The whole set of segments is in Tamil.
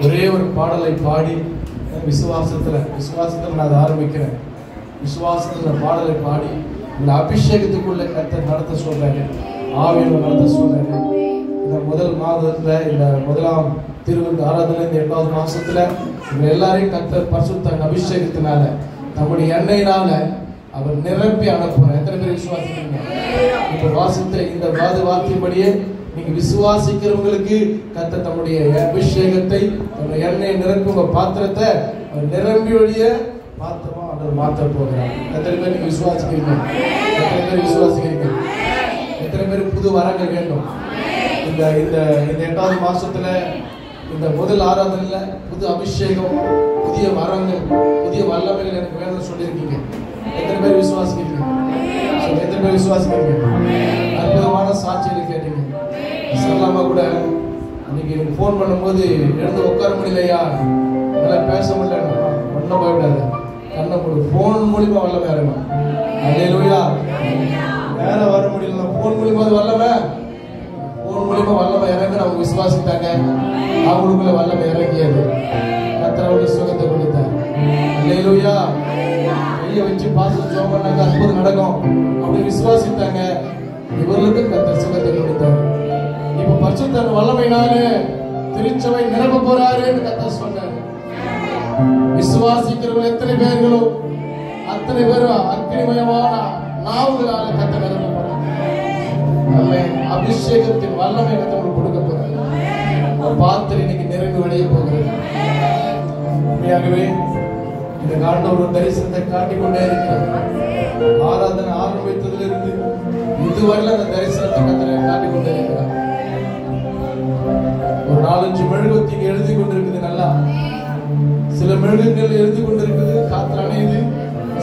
ஒரே ஒரு பாடலை பாடி விசுவாசத்துல நான் அதை ஆரம்பிக்கிறேன். விசுவாசத்துல பாடலை பாடி இந்த அபிஷேகத்துக்குள்ள கர்த்தர் நடத்த சொல்றாரு, ஆவியில நடத்த சொல்றாரு. இந்த முதல் மாதத்துல, இந்த முதலாம் திருவிருந்து ஆராதனை, இந்த 8வது மாசத்துல இவங்க எல்லாரையும் கர்த்தர் பரிசுத்த அபிஷேகத்தினால நம்முடைய எண்ணெயினால அவர் நிரப்பி அனுப்புறார். எத்தனை பேர் விசுவாசிக்கிறீங்க? இப்ப வாசித்த இந்த வார்த்தையின்படியே நீங்க விசுவாசிக்கிறவங்களுக்கு கர்த்தர் தம்முடைய அபிஷேகத்தை, தம்முடைய எண்ணெயை நிரப்பி உங்க பாத்திரத்தை அவர் நிரம்பி ஒழிய பாத்திரமா அவர் மாற்ற போகிறார். எத்தனை பேர் நீங்க விசுவாசிக்கிறீங்க? எத்தனை பேர் விசுவாசிக்கிறீங்க? எத்தனை பேர் புது வரங்கள் வேண்டும்? இந்த இந்த 8வது மாசத்துல இந்த முதல் ஆராதனையில புது அபிஷேகம், புதிய வரங்கள், புதிய வல்லமைகள் எனக்கு வேணும்னு சொல்லியிருக்கீங்க. எத்தனை பேர் விசுவாசிக்கிறீங்க? எத்தனை பேர் விசுவாசிக்கிறீங்க? அற்புதமான சாட்சிகளை கேட்டீங்க. சொல்லாம கூட அன்னைக்கு எனக்கு ஃபோன் பண்ணும்போது எழுந்து உட்கார முடியலையா, நல்லா பேச முடியல, ஒன்றும் பயப்படாது, கண்ணை போடு, ஃபோன் மூலியமா வல்லமை இறங்கும். அல்லேலூயா. வேற வர முடியல, ஃபோன் மூலியமா வல்லமை, ஃபோன் மூலியமா வல்லமை இறங்க அவங்க விசுவாசித்தாங்க. அவங்களுக்குள்ள வல்லமை இறங்கியது. கர்த்தருடைய சுகத்தை கொடுத்தார். அல்லேலூயா. கையை வச்சு பார்த்து ஜெபம் பண்ணாங்க, அற்புதம் நடக்கும் அப்படி விசுவாசித்தாங்க. இவர்களுக்கு கர்த்தர் சுகத்தை கொடுத்தார். இப்ப பரிசுத்த வல்லமையினாலே திருச்சபை நிரம்ப போறாருன்னு கர்த்தர் சொன்னார். விசுவாசிக்கிறவர்கள் எத்தனை பேர்களோ அத்தனை பேரும் அக்னிமயமான நாவுகளால கர்த்தர் நிரம்ப போறார். அபிஷேகத்தின் வல்லமை கர்த்தர் கொடுக்க போறார். பாத்திரம் இன்னைக்கு நிறைவு அடைய போகிறது. உண்மையாகவே இந்த ஆண்டவர் ஒரு தரிசனத்தை காட்டிக்கொண்டே இருக்கிறார். ஆராதனை ஆரம்பித்ததிலிருந்து இதுவரை அந்த தரிசனத்தை கர்த்தர் காட்டிக்கொண்டே இருக்கிறார். ஒரு 4-5 மெழுகுவர்த்தி எழுதி கொண்டிருக்குது. நல்லா சில மெழுகுகள் எழுதி கொண்டிருக்குது, காற்று அணையுது.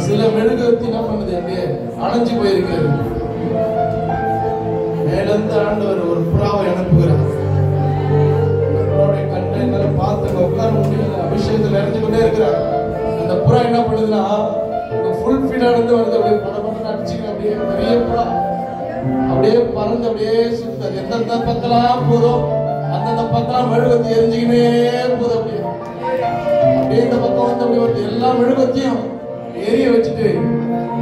சில மெழுகுவர்த்தி என்ன பண்ணுது, அப்படியே அணைஞ்சு போயிருக்கிறது. மேலிருந்து ஆண்டவர் ஒரு புறாவை அனுப்புகிறார். கண்ணை பார்த்து உட்கார முடியல, அபிஷேகத்தில் இறந்து கொண்டே இருக்கிறார். அந்த புறா என்ன பண்ணுதுன்னா ஃபுல் ஃபீடா இருந்து வருது, அப்படியே படம் அடிச்சுக்கிற, அப்படியே பெரிய புறா அப்படியே பறந்து அப்படியே சுத்தது. எந்தெந்த பக்கெல்லாம் போதும் அந்தந்த பக்கம் மெழுகுவத்தி எரிஞ்சுக்கினே போதும். அப்படியே இந்த பக்கம் வந்து அப்படி வருது, எல்லா மெழுகுவத்தியும் எரிய வச்சுட்டு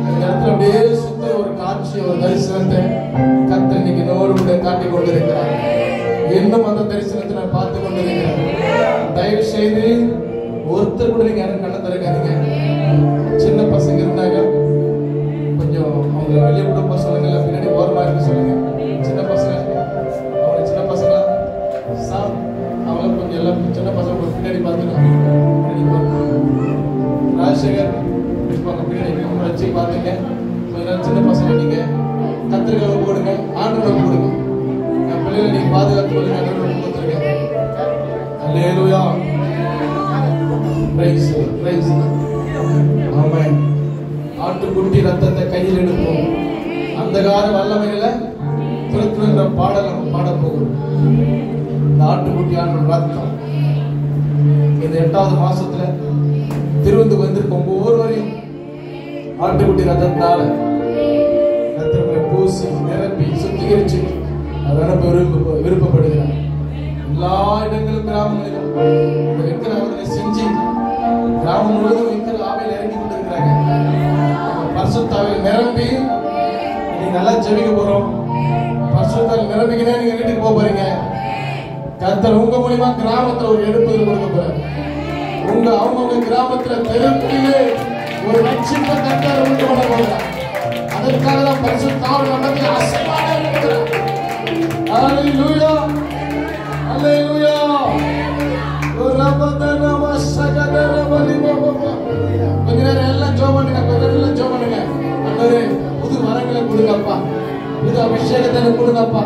இந்த இடத்துல அப்படியே சுத்த ஒரு காட்சி, ஒரு தரிசனத்தை கர்த்தர் இன்னைக்கு நோடு கூட காட்டி கொண்டிருக்கிறார். இன்னும் அந்த தரிசனத்தை நான் பார்த்து கொண்டிருக்கிறேன். தயவு செய்து ஒருத்தர் கூட நீங்க யாரும் கண்ண திறக்காதீங்க. சின்ன பசங்க இருந்தாங்க கொஞ்சம் அவங்களை வெளியே கூட சொல்லுங்க, பின்னாடி ஓரமா இருக்க சொல்லுங்க. சின்ன பசங்க, அவங்க சின்ன பசங்க அவங்க கொஞ்சம் எல்லாம் சின்ன பசங்க பின்னாடி பார்த்துக்கலாம். ராஜசேகர் பின்னாடி வச்சு பார்த்துங்க. சின்ன பசங்க நீங்க கத்திரிக்காய் போடுங்க, ஆண்டவரை போடுங்க. பிள்ளைகளை நீங்க பாதுகாத்து கொடுத்துருங்க. அல்லேலூயா. Praise praise. ஆமென். ஆட்டுக்குட்டி ரத்தத்தை கையில் எடுப்போம். அந்தகார வல்லமைகளை துரத்துகிற பாடல் நம்ம பாட போகிறோம். இந்த ஆட்டுக்குட்டியான ரத்தம் இந்த 8வது மாசத்துல திருவந்து வந்திருக்கும் ஒவ்வொருவரையும் ஆட்டுக்குட்டி ரத்தத்தால ரத்தங்களை பூசி நிரப்பி சுத்திகரிச்சு விருப்பப்படுகிறார். எல்லா இடங்களும் கிராமங்களிலும் வைக்கிற அவர்களை செஞ்சு கிராமம் முழுவதும் வைக்கிற ஆவையில் இறங்கி கொண்டிருக்கிறாங்க. பரிசுத்தாவில் நிரம்பி நீங்க நல்லா ஜெபிக்க போறோம். பரிசுத்தாவில் நிரம்பிக்கினே நீங்க வீட்டுக்கு போக போறீங்க. கர்த்தர் உங்க மூலியமா கிராமத்துல ஒரு எழுப்புதல் கொடுக்க போறார். அவங்க கிராமத்துல தெருப்பிலே ஒரு ரட்சிப்பை கர்த்தர் உண்டு பண்ண போகிறார். அதற்காக தான் பரிசுத்தாவில் நமக்கு அசைவாக இருக்கிறார். Hallelujah. Hallelujah. Rabadana wasagana walibaba. கொஞ்ச எல்லாம் ஜெபம் பண்ணுங்க, கொஞ்சம் ஜெபம் பண்ணுங்க. ஆண்டவரே புது வரங்களை கொடுங்கப்பா, புது அபிஷேகத்தை கொடுங்கப்பா.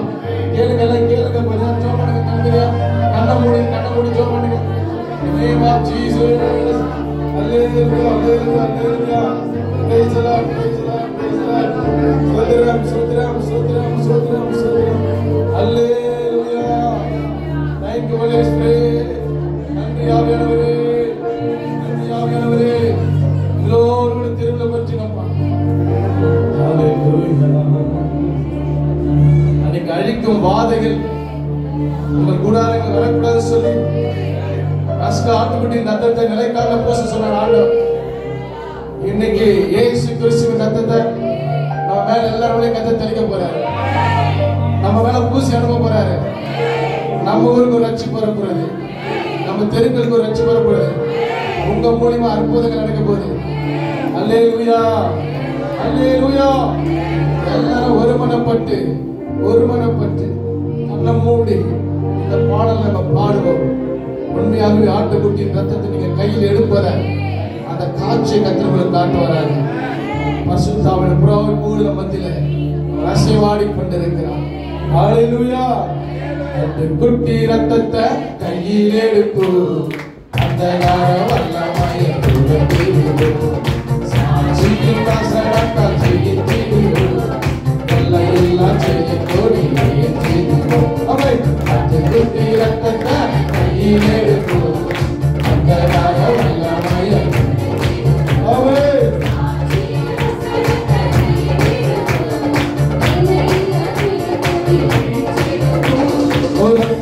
கேளுங்க, எல்லாம் கேளுங்க, கொஞ்சம் ஜெபம் பண்ணுங்க. தம்பியா கண்ணை மூடி ஜெபம் பண்ணுங்க. In the name of Jesus. Hallelujah. Hallelujah. Praise the Lord. Praise the Lord. Praise the Lord. Sotram. Hallelujah. Thank you, Holy Spirit. நன்றி ஆவியானவரே, நன்றி ஆவியானவரே. எல்லோரும் திருவிழா பற்றி நம்ம அன்னைக்கு அழிக்கும் வாதைகள் உங்கள் கூடாரங்கள் வரக்கூடாது சொல்லி பஸ்கா ஆட்டுக்குட்டியின் ரத்தத்தை நிலைக்கால பூச சொன்ன ஆண்டவர் இன்னைக்கு இயேசு கிறிஸ்துவின் ரத்தத்தை நம்ம மேல எல்லாருமே கத்த தெளிக்க போறாரு. நம்ம மேல பூசி அனுப்ப போறாரு. நம்ம ஊருக்கு ஒரு ரட்சிப்பு வரப்போறது. நம்ம தெருக்களுக்கு ஒரு ரட்சிப்பு வரப்போறது. உங்க மூலியமா அற்புதங்கள் நடக்க போகுது. அல்லேலூயா, அல்லேலூயா. எல்லாரும் ஒருமனப்பட்டு கண்ணை மூடி இந்த பாடல் நம்ம பாடுவோம். உண்மையாகவே ஆட்டுக்குட்டியின் ரத்தத்தை நீங்க கையில் எடுப்பத அந்த காட்சியை கத்திரங்களுக்கு காட்டு வராங்க. பரிசுத்தாவின் புறாவின் கூடுதல மத்தியில அசைவாடி கொண்டிருக்கிறார். அல்லேலூயா. ஆட்டுக்குட்டி ரத்தத்தை கையில் எடுப்பு அந்த வல்லமையை சாட்சியின் வாசகத்தால் செய்திடுவோம். எல்லாம் செய்தி கோடி அவை ஆட்டுக்குட்டி ரத்தத்தை கையில் எடுப்பு அந்த வல்லமையை அவை இப்பொழுது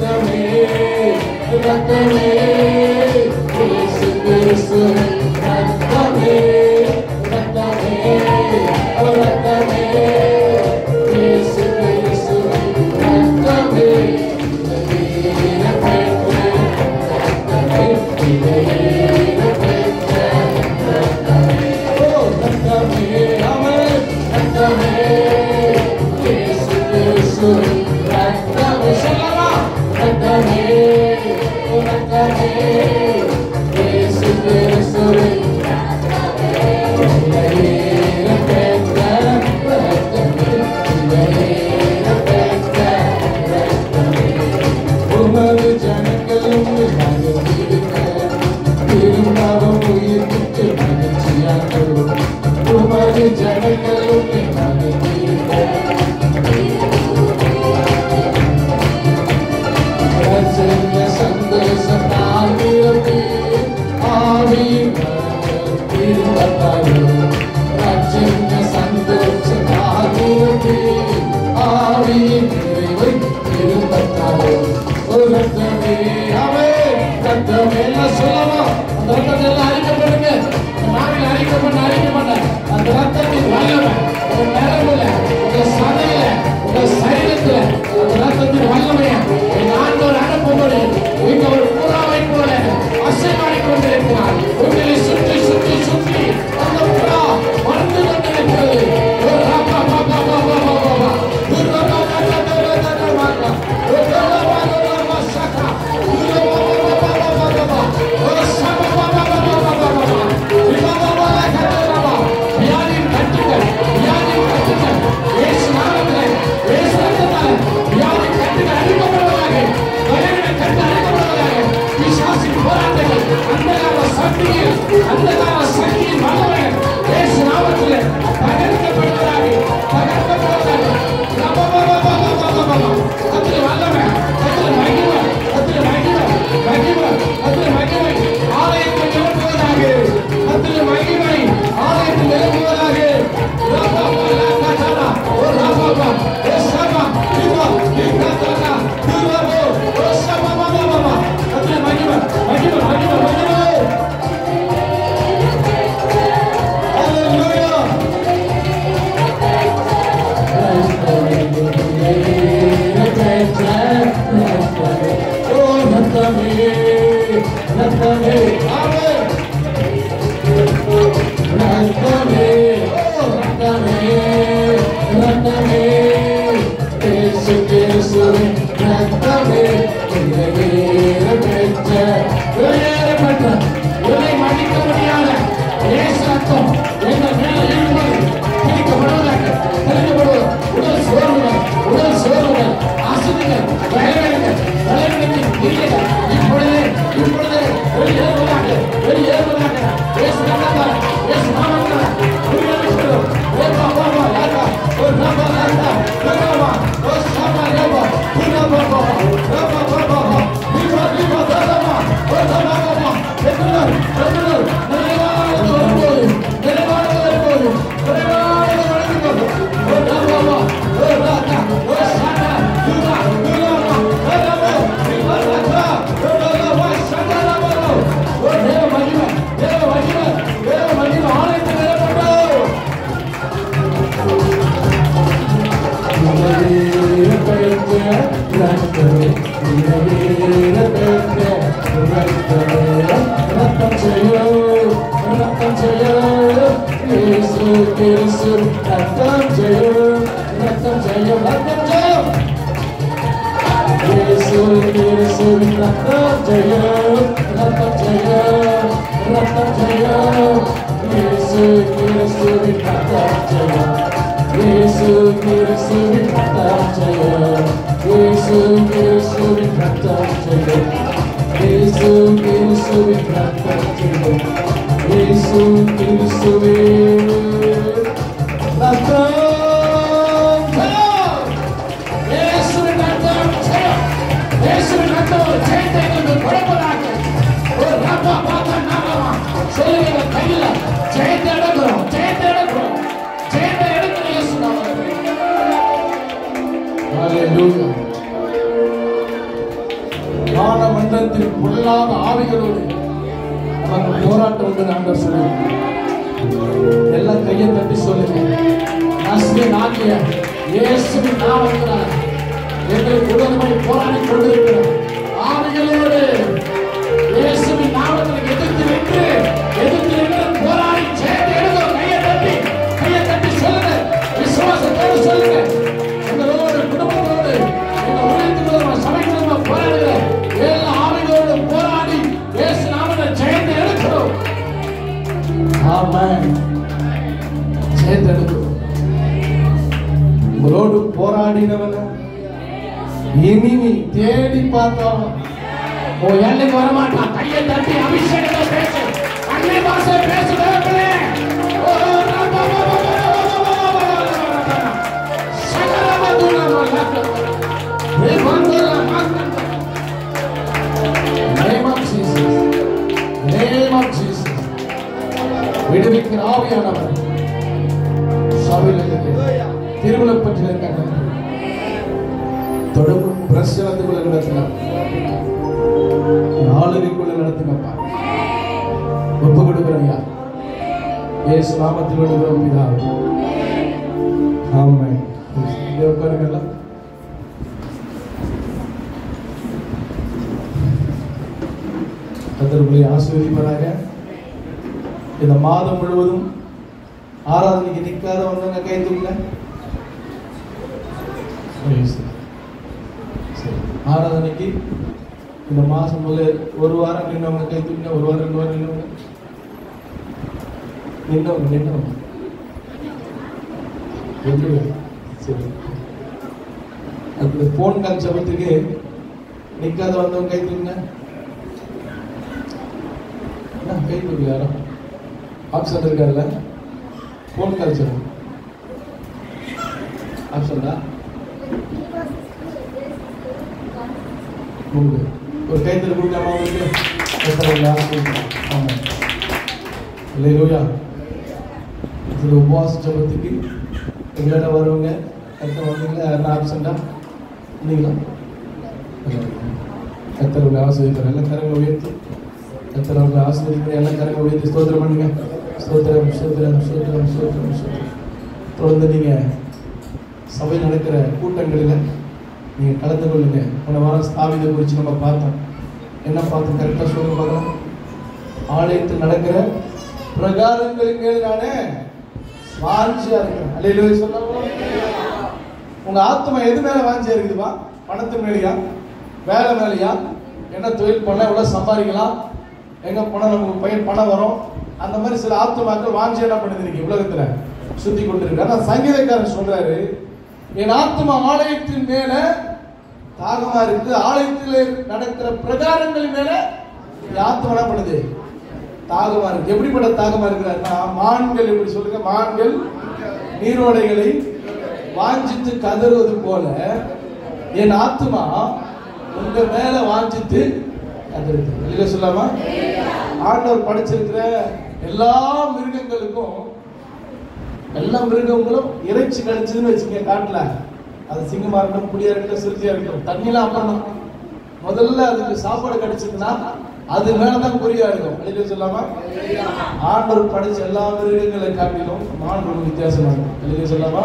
ரத்தம் ஜெயம். இயேசு கிறிஸ்துவின் ரத்தம் ஜெயம். இயேசு கிறிஸ்துவின் ரத்தம் ஜெயம். இயேசு கிறிஸ்துவின் ரத்தம் ஜெயம். இயேசு கிறிஸ்துவின் ரத்தம் ஜெயம். இயேசுவின் ரத்தம் ஜெயம். இயேசுவின் ரத்தம் ஜெயத்தை எங்களுக்கு கொடுப்பதாக. ஒரு ரப்பா பாத்தா நாமமா சொல்லுங்க கையில ஜெயத்தை எடுக்கிறோம். ஜெயத்தை எடுக்கிறோம். ஜெயத்தை எடுக்கிற இயேசு நாமத்தில். ஹalleluya. வானமண்டலத்தில் பொல்லாத ஆவிகளோடு நமக்கு போராட்டம் உண்டு ஆண்டவர் சொல்லுங்க. எல்லாம் கையை தட்டி சொல்லுங்க. நாசிய இயேசுவின் நாமத்தினால் எங்களுக்கு விரோதமாய் போராடி கொண்டிருக்கிற ஆவிகளோடு இயேசுவின் நாமத்தில் எதிர்த்து நின்று போராடி ஜெயத்தை எடுக்கிறோம். கையை தட்டி சொல்லுங்க. விசுவாசத்தோடு சொல்லுங்க. எங்களோடு குடும்பத்தோடு எங்க உலகத்தோடு சபைகளோடு போராடுகிற எல்லா ஆவிகளோடு போராடி இயேசு நாமத்தில் ஜெயத்தை எடுக்கிறோம். ஆமென். ஜெயத்தை எடுக்கிறோம். உங்களோடு போராடினவன இனி நீ தேடி பார்த்தாலும் எல்லைக்கு வரமாட்டான். கையை தட்டி அபிஷேகத்தை பேசு. அன்னை பாஷை பேசு. விடுவிக்கிற ஆவியானவர் சபையில் திருவிழப்பட்டில் இருக்காங்க. தொடர்பு பிரசனத்துக்குள்ள நடத்தினார். ஆளுகைக்குள்ள நடத்தினப்பா. ஒப்பு கொடுக்கிறையா இயேசு நாமத்தில் விடுகிறோம் பிதாவே. ஆமென். உட்காருங்கலாம். கர்த்தருடைய ஆசீர்வதிப்பாராக. இந்த மாதம் முழுவதும் ஆராதனைக்கு நிற்காத வந்தவங்க கை தூக்கல. ஆராதனைக்கு இந்த மாசம் முதல்ல ஒரு வாரம் நின்றவங்க கை தூக்கின. ஒரு வாரம் 2 வாரம் நின்றவங்க சரி. அந்த போன் கால் சபத்துக்கு நிற்காத வந்தவங்க கை தூக்கின. கை தூக்கல யாரும் ஆப்ஷன் இருக்காருல்ல. போன் கால் சபம் ஆப்ஷன் தான். ஒரு கைத்தல் கொடுக்காம உபவாச ஜபத்துக்கு எங்களோட வருவங்க வந்தீங்களா? ஆப்ஷன்டா இல்லைங்களா? கத்தர் ஆசிரியர் எல்லாம் கரங்க உயர்த்தி கத்தர் அவங்க ஆசிரியர் எல்லாம் கரங்க உயர்த்தி ஸ்தோத்திரம் பண்ணுங்க. ஸ்தோத்திரம் ஸ்தோத்திரம் ஸ்தோத்திரம் ஸ்தோத்திரம் ஸ்தோத்திரம். தொடர்ந்து நீங்க சபை நடக்கிற கூட்டங்களில் நீங்கள் கலந்து கொள்ளுங்க. போன வாரம் ஸ்தாபிதை குறித்து நம்ம பார்த்தோம். என்ன பார்த்தோம்? கரெக்டாக சொல்லுங்க பார்க்கலாம். ஆலயத்தில் நடக்கிற பிரகாரங்களின் மேல் நானே வாஞ்சியா இருக்கிறேன். அல்லேலூயா சொல்லலாம். உங்க ஆத்மா எது மேல வாஞ்சியா இருக்குதுப்பா? பணத்து மேலையா? வேலை மேலையா? என்ன தொழில் பண்ண எவ்வளவு சம்பாதிக்கலாம், எங்க போனா நமக்கு பயிர் பணம் வரும், அந்த மாதிரி சில ஆத்மாக்கள் வாஞ்சி என்ன பண்ணுது உலகத்துல சுத்தி கொண்டிருக்காரு. சங்கீதக்காரன் சொல்றாரு, என் ஆத்மா ஆலயத்தின் மேல தாகமா இருக்கு, ஆலயத்தில் நடக்கிற பிரகாரங்கள் மேல என் ஆத்மா என்ன பண்ணுது? தாகமா இருக்கு. எப்படிப்பட்ட தாகமா இருக்கிறாருன்னா, மான்கள் எப்படி சொல்லுங்க, மான்கள் நீரோடைகளை வாஞ்சித்து கதறுவது போல என் ஆத்மா உங்க மேல வாஞ்சித்து கதறுது. இல்ல சொல்லாமா? ஆண்டவர் படைச்சிருக்கிற எல்லா மிருகங்களுக்கும், எல்லா மிருகங்களும் இறைச்சி கிடைச்சதுன்னு வச்சுக்க காட்டுல, அது சிங்கமா இருக்கட்டும், புளியா இருக்கட்டும், சிறுத்தையா இருக்கட்டும், தண்ணிலாம் அப்பதான் முதல்ல அதுக்கு சாப்பாடு கிடைச்சதுன்னா அது மேலதான் குறியா இருக்கும். அழிக்க சொல்லாம? ஆண்டவர் படைச்ச எல்லா மிருகங்களை காட்டிலும் மான் ஒரு வித்தியாசமா இருக்கும். அழிக்க சொல்லாமா?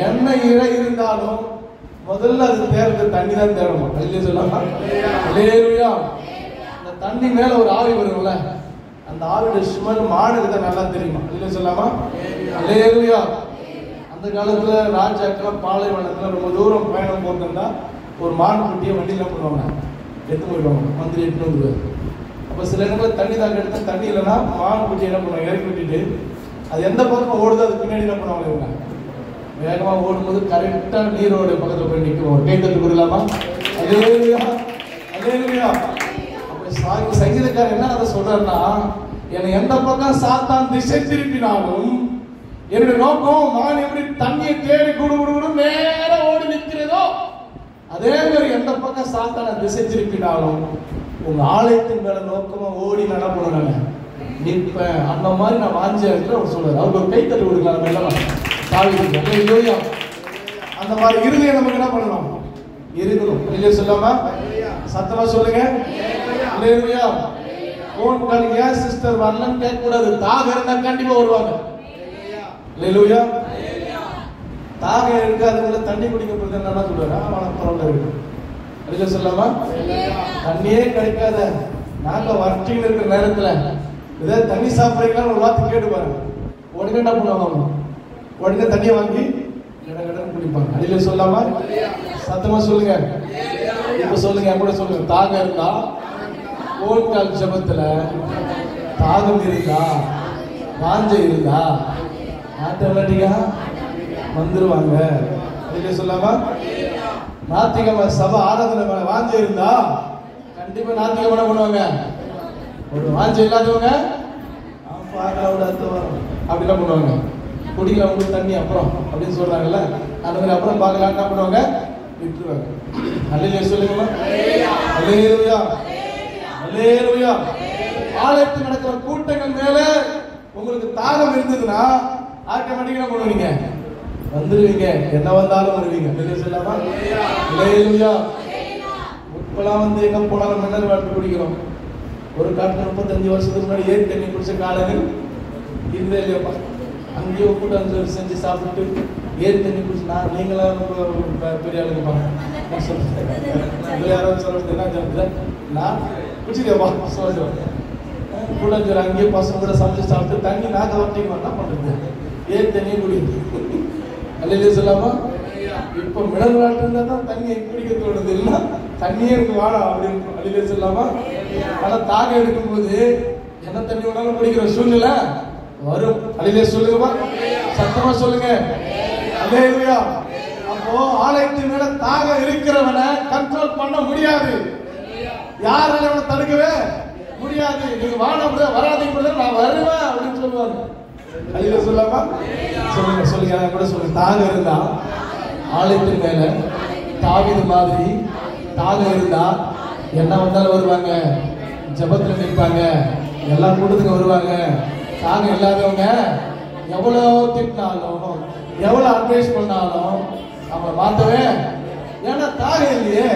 என்ன இறை இருந்தாலும் முதல்ல அது தேர்ந்த தண்ணி தான் தேடணும். அழிக்க சொல்லாமா? அந்த தண்ணி மேல ஒரு ஆவி வரும்ல, அந்த ஆவியோட ஸ்மெல் மானுக்கு தான் நல்லா தெரியுமா? அழிக்க சொல்லாமா? அந்த காலத்துல ராஜாக்கள் பாலைவனத்துல ரொம்ப தூரம் பயணம் போட்டிருந்தா ஒரு மான் குட்டியை வண்டியில பண்ணுவாங்க, எடுத்து போயிடுவாங்க, மந்திரி எடுத்துட்டு வந்துருவாரு. அப்ப சில இடத்துல தண்ணி தாங்க எடுத்தா தண்ணி இல்லைன்னா மான் குட்டி என்ன பண்ணுவாங்க, இறக்கி விட்டுட்டு அது எந்த பக்கம் ஓடுது அது பின்னாடி என்ன பண்ணுவாங்க இவங்க வேகமாக ஓடும்போது கரெக்டாக நீரோட பக்கத்தில் போய் நிற்கும். ஒரு கை தட்டு கொடுக்கலாமா? அல்லேலூயா அல்லேலூயா. அப்போ சங்கீதக்காரர் என்ன அதை சொல்றாருன்னா, என்னை எந்த பக்கம் சாத்தான் திசை திருப்பினாலும் என்னுடைய நோக்கம் நான் எப்படி தண்ணியை தேடி குடு நேர ஓடி நிற்கிறதோ அதே மாதிரி எந்த பக்கம் சாத்தான திசை திருப்பினாலும் உங்க ஆலயத்தின் மேல நோக்கமா ஓடி நடப்பணும் நிற்பேன். அந்த மாதிரி நான் வாஞ்சியா இருக்கிற அவர் சொல்றாரு. அவருக்கு ஒரு கை தட்டு கொடுக்கலாம். இல்லையா? அந்த மாதிரி இருதயம் நமக்கு என்ன பண்ணணும்? இருக்கணும். இல்லையா? சொல்லாம சத்தமா சொல்லுங்க. இல்லையா? போன் கால் ஏன் சிஸ்டர் வரலன்னு கேட்க கூடாது. தாக இருந்தா கண்டிப்பா வருவாங்க. இல்லையா? தாக இருக்காதுங்கள தண்ணி குடிக்க போறது என்ன சொல்றாரு? பரவாயில்ல இருக்கு. இல்லையா? சொல்லாம தண்ணியே கிடைக்காத நாங்க வறட்சியில் இருக்கிற நேரத்துல ஏதாவது தண்ணி சாப்பிட்றீங்களா ஒரு வார்த்தை கேட்டு பாருங்க. உடனே என்ன பண்ணுவாங்க? உடனே தண்ணியை வாங்கி கடகடன்னு குடிப்பாங்க. இல்லையா? சொல்லாம சத்தமா சொல்லுங்க. இப்ப சொல்லுங்க, என் கூட சொல்லுங்க. தாகம் இருந்தா போன்கால் ஜபத்துல தாகம் இருந்தா வாஞ்சை இருந்தா ஆட்டோமேட்டிக்கா வந்துருவாங்க. இல்லையா? சொல்லாம நாத்திகம சபை ஆராதனை மேல வாஞ்சை இருந்தா கண்டிப்பா நாத்திகம் என்ன பண்ணுவாங்க? ஒரு வாஞ்சை இல்லாதவங்க அப்படி என்ன பண்ணுவாங்க? குடிக்கலாம் உங்களுக்கு தண்ணி அப்புறம் அப்படின்னு சொல்றாங்கல்ல, அந்த மாதிரி அப்புறம் பார்க்கலாம் என்ன பண்ணுவாங்க? விட்டுருவாங்க. அல்லேலூயா சொல்லுங்க. அல்லேலூயா அல்லேலூயா. ஆலயத்தில் நடக்கிற கூட்டங்கள் மேல உங்களுக்கு தாகம் இருந்ததுன்னா ஆட்டோமேட்டிக்கா பண்ணுவீங்க, வந்துருவீங்க. என்ன வந்தாலும் வருவீங்க. அல்லேலூயா சொல்லாமா? அல்லேலூயா. இப்பெல்லாம் வந்து எங்க போனாலும் மினரல் வாட்டர் குடிக்கிறோம். ஒரு காலத்துல 35 வருஷத்துக்கு முன்னாடி ஏரி தண்ணி குடிச்ச காலங்கள் இருந்தே இல்லையாப்பா. அங்கேயோ கூட்டம் செஞ்சு சாப்பிட்டு ஏரி தண்ணி குடிச்சு நீங்களாம் பெரிய ஆளுங்க பாருங்க சொல்றேன். யாராவது சொல்றது என்ன சொல்றது? நான் குடிச்சிருப்பா சொல்றேன். கூட்டஞ்சோறு அங்கேயே பசங்க கூட சமைச்சு சாப்பிட்டு தண்ணி நாக்க வரட்டிங்க என்ன பண்றது? ஏரி தண்ணியே குடிக்குது. அல்லேலூயா சொல்லாமா? இப்ப மினரல் வாட்டர் இருந்தா தான் தண்ணியை குடிக்க தோணுது. இல்லைன்னா தண்ணியே எனக்கு வாழம் அப்படின்னு. அல்லேலூயா சொல்லாமா? ஆனா தாகம் எடுக்கும்போது என்ன தண்ணி வேணாலும் குடிக்கிற சூழ்நிலை வரும். அல்லேலூயா சொல்லுங்கப்பா. சத்தமா சொல்லுங்க. அல்லேலூயா. அப்போ ஆலயத்தின் மேல தாகம் இருக்கிறவனை கண்ட்ரோல் பண்ண முடியாது. யாரால அவனை தடுக்கவே முடியாது. நீங்க வாங்க வராதீங்க, நான் வருவேன் அப்படின்னு சொல்லுவாங்க. அல்லேலூயா சொல்லாமா? சொல்லுங்க சொல்லுங்க கூட சொல்லுங்க. தாகம் இருந்தா ஆலயத்தின் மேல தாவீது மாதிரி தாகம் இருந்தா என்ன வந்தாலும் வருவாங்க, ஜபத்துல நிற்பாங்க, எல்லா கூட்டத்துக்கு வருவாங்க. தாகம் இல்லாதவங்க எவ்வளவு திட்டினாலும் எவ்வளவு அட்வைஸ் பண்ணாலும் அவங்க மாத்தவே. ஏன்னா தாகம் இல்லையே.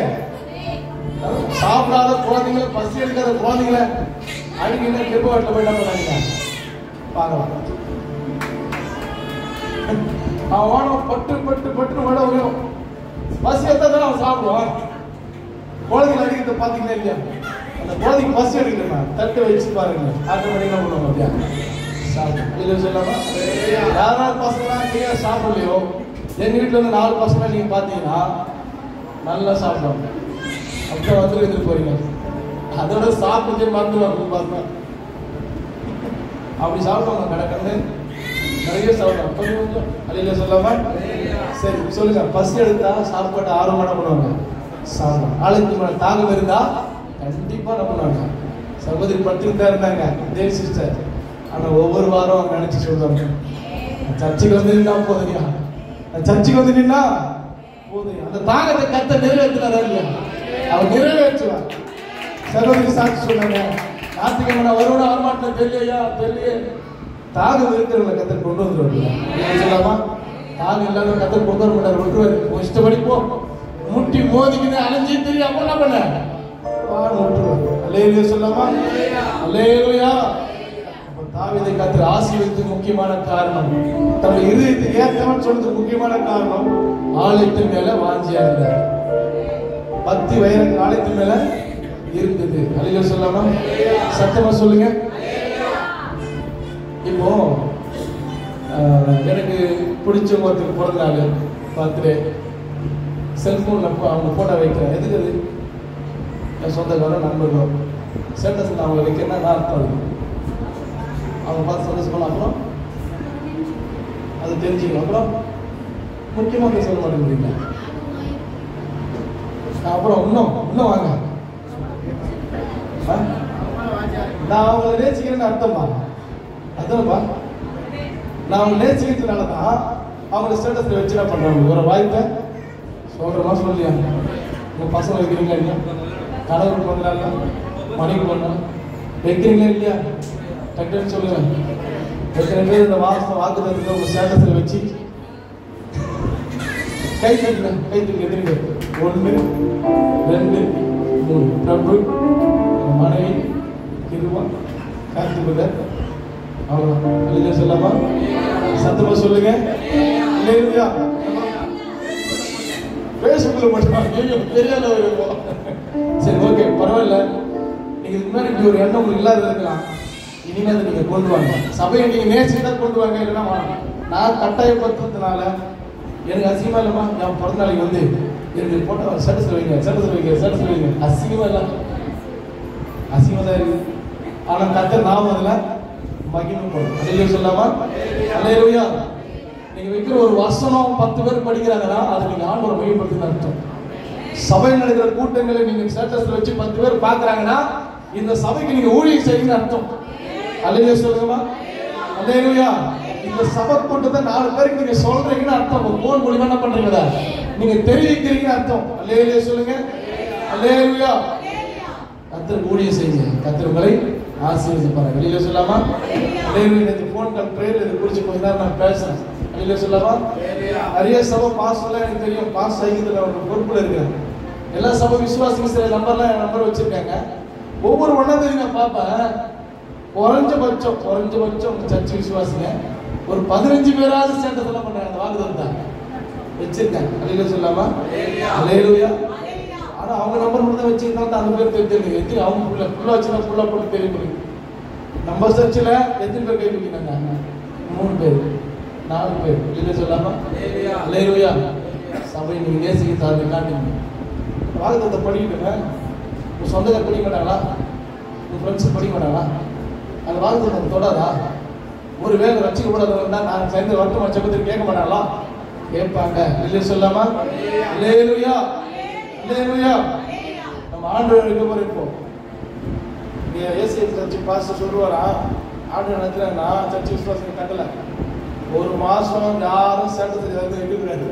சாப்பிடாத குழந்தைங்க, பசி எடுக்காத குழந்தைங்கள அடிக்கடி கிருபவாட்டில் போய் என்ன பண்ணாங்க பார்க்கலாம். அவன் பட்டு பட்டு பட்டு விட விடும். பசி எடுத்தா தானே அவன் சாப்பிடுவான். குழந்தைங்க அடிக்கிறத பாத்தீங்களா இல்லையா? அந்த குழந்தைக்கு பசி எடுக்கணுமா தட்டு வச்சு பாருங்க, ஆட்டோமேட்டிக்கா பண்ணுவாங்க. அப்படியா சாப்பிடும் சொல்லாமா? யாராவது பசங்க நீங்க சாப்பிடலையோ, எங்க வீட்டுல வந்து 4 பசங்க நீங்க பாத்தீங்கன்னா நல்லா சாப்பிடுவாங்க. அப்ப வந்து எடுத்துட்டு போறீங்க, அதோட சாப்பிட்டு மறந்துடுவாங்க பசங்க. அப்படி சாப்பிடுவாங்க கடற்கண்டு நிறைய சாப்பிடுவாங்க. கொஞ்சம் அல்லேலூயா சொல்லாமா? சரி சொல்லுங்க. பசி எடுத்தா சாப்பாட்டு ஆர்வமான பண்ணுவாங்க, சாப்பிடுவாங்க. ஆலயத்துக்கு மேல தாகம் இருந்தா கண்டிப்பா என்ன பண்ணுவாங்க? சகோதரி படுத்துட்டு தான் இருந்தாங்க தேவி சிஸ்டர். ஆனா ஒவ்வொரு வாரம் நினைச்சு சொல்றாங்க, சர்ச்சுக்கு வந்து நின்னா போதுயா, சர்ச்சுக்கு வந்து நின்னா போதும். அந்த தாகத்தை கத்த நிறைவேற்றினாரா இல்லையா? அவர் நிறைவேற்றுவார். சகோதரி சாட்சி சொன்னாங்க, ஞாயிற்றுக்கிழமை நான் வருவனா வரமாட்டேன் தெரியலையா தெரியலையே. தாகம் இருக்கிறவங்க கத்தர் கொண்டு வந்துருவாரு. சொல்லாமா? தாகம் இல்லாத கத்தர் கொண்டு வர மாட்டார், விட்டுருவாரு. இஷ்டப்படி போ, முட்டி மோதிக்கிட்டு அலைஞ்சி தெரியாம என்ன பண்ண விட்டுருவாரு. அல்லேலூயா சொல்லாமா? அல்லேலூயா. தாவீதை கத்தர் ஆசீர்வதித்து முக்கியமான காரணம், தன்னுடைய இருதயத்துக்கு ஏற்றவன் சொல்றது முக்கியமான காரணம், ஆலயத்தின் மேல வாஞ்சியா இருந்தார். பக்தி வைரங்கள் ஆலயத்தின் மேல இருந்தது. அல்லேலூயா சொல்லாமா? சத்தமா சொல்லுங்க. இப்போ எனக்கு பிடிச்ச ஒருத்தருக்கு பிறந்த நாள் பர்த்டே, செல்போன்ல அவங்க போட்டோ வைக்கிறேன். எதுக்கு? அது என் சொந்தக்காரன் நண்பர்கள் ஸ்டேட்டஸ் அவங்க வைக்கிறேன்னா நான் அர்த்தம். அவங்க பார்த்து சந்தோஷம் பண்ண அப்புறம் அது தெரிஞ்சுக்கணும். அப்புறம் முக்கியமாக சொல்ல மாட்டேங்கிறீங்க. அப்புறம் இன்னும் வாங்க, நான் அவங்களை நேசிக்கிறேன்னு அர்த்தமா? அதான்ப்பா, நான் அவங்க நேசிக்கிறதுனால தான் அவங்கள ஸ்டேட்டஸ்ல வச்சு என்ன பண்றாங்க? ஒரு வாய்ப்பை சொல்றமா சொல்லியா? உங்க பசங்க வைக்கிறீங்களா இல்லையா? கணவர் பண்ணலாம், மனைவி பண்ணலாம், வைக்கிறீங்களா இல்லையா? டக்குன்னு சொல்லுங்க. எத்தனை பேர் இந்த வாக்குத்தத்தை உங்க ஸ்டேட்டஸ்ல வச்சு கை தூக்கி எதிர்க்கு? 1 2 3. பிரபு, மனைவி, கிருபா, கார்த்திபதர், அவ்வளோ சொல்லாமா? சத்தமா சொல்லுங்க. பேசுக்குள்ள மட்டும் தெரியாத. சரி, ஓகே, பரவாயில்ல. நீங்க இதுக்கு முன்னாடி இப்படி ஒரு எண்ணம் உங்களுக்கு இல்லாத இருக்கலாம். இனிமே அதை நீங்க கொண்டு வாங்க. சபையை நீங்க நேசிட்டா கொண்டு வாங்க. இல்லைன்னா நான் கட்டாயப்படுத்துறதுனால எனக்கு அசிங்கமா இல்லைம்மா, என் பிறந்த நாளைக்கு வந்து எனக்கு போட்டோ ஸ்டேட்டஸ் வைங்க. அசிங்கமா இல்லை, அசிங்கமா தான் இருக்கு. ஆனா கர்த்தர் நாம அதுல மகிமைப்படும். அல்லேலூயா சொல்லாமா? அல்லேலூயா. நீங்க வைக்கிற ஒரு வசனம் 10 பேர் படிக்கிறாங்கன்னா அது நீங்க ஆண்டவரை மகிமைப்படுத்துன்னு அர்த்தம். சபையில் நடக்கிற கூட்டங்களை நீங்க ஸ்டேட்டஸ்ல வச்சு 10 பேர் பாக்குறாங்கன்னா இந்த சபைக்கு நீங்க ஊழியம் செய்யுங்கன்னு அர்த்தம். அல்லேலூயா சொல்லுங்கம்மா. அல்லேலூயா. இந்த சபை கூட்டத்தை 4 பேருக்கு நீங்க சொல்றீங்கன்னு அர்த்தம். உங்க போன் மூலமா என்ன பண்றீங்க? நீங்க தெரிவிக்கிறீங்கன்னு அர்த்தம். அல்லேலூயா சொல்லுங்க. அல்லேலூயா. கர்த்தர் ஊழியம் செய்யுங்க. கர்த்தர் உங்களை ஆசீர்வதிப்பார். வெளியில சொல்லாமா? அல்லேலூயா. இந்த போன் கால் பிரேயர் இது குறித்து கொஞ்ச நேரம் நான் பேசுறேன். வெளியில சொல்லாமா? நிறைய சபை பாஸ் எல்லாம் எனக்கு தெரியும். பாஸ் ஆகிக்கிறதுல ஒரு பொறுப்புல இருக்கிறேன். எல்லா சபை விசுவாசிக்கும் சில நம்பர் வச்சிருக்காங்க. ஒவ்வொரு ஒன்னாவது நான் பார்ப்பேன். குறைஞ்சபட்சம் சர்ச்சை விசுவாசிங்க ஒரு 15 பேராவது ஸ்டேட்டஸ் எல்லாம் பண்றாங்க. அந்த வாக்குதத்தத்தை வச்சிருக்காங்க. அல்லேலூயா சொல்லாமா? அல்லேலூயா. ஆனா அவங்க நம்பர் மட்டும் தான் வச்சிருந்தாங்க. அந்த பேர் தெரிஞ்சிருக்கு. எத்தனை அவங்க ஃபுல்லா வச்சுனா ஃபுல்லா போட்டு தெரியும். நம்ம சர்ச்சில் எத்தனை பேர் கை தூக்கினாங்க? 3 பேர் 4 பேர். அல்லேலூயா சொல்லாமா? அல்லேலூயா. சபை நீங்க நேசிக்க காட்டுங்க. வாக்குதத்தத்தை படிக்கிட்டுங்க. உங்க சொந்தக்கார படிக்க மாட்டாங்களா? உங்க ஃப்ரெண்ட்ஸ் படிக்க மாட்டாங்களா? அந்த வாக்குத்தத்தத்தை தொடாதா? ஒரு வேலை ரட்சிக்கப்படாதவங்க நான் சேர்ந்து வருத்தமா ஜெபத்துக்கு கேட்க மாட்டாங்களா? கேட்பாங்க. இல்லையா சொல்லாமா? அல்லேலூயா. அல்லேலூயா. நம்ம ஆண்டவர் இருக்க போற இப்போ ஏசிய சர்ச்சு பாஸ்டர் சொல்லுவாரா? ஆண்டவர் நினைக்கிறாங்கன்னா சர்ச்சு விசுவாசம் கட்டல 1 மாசம் யாரும் சேர்த்ததுக்கு எடுக்கிறாரு.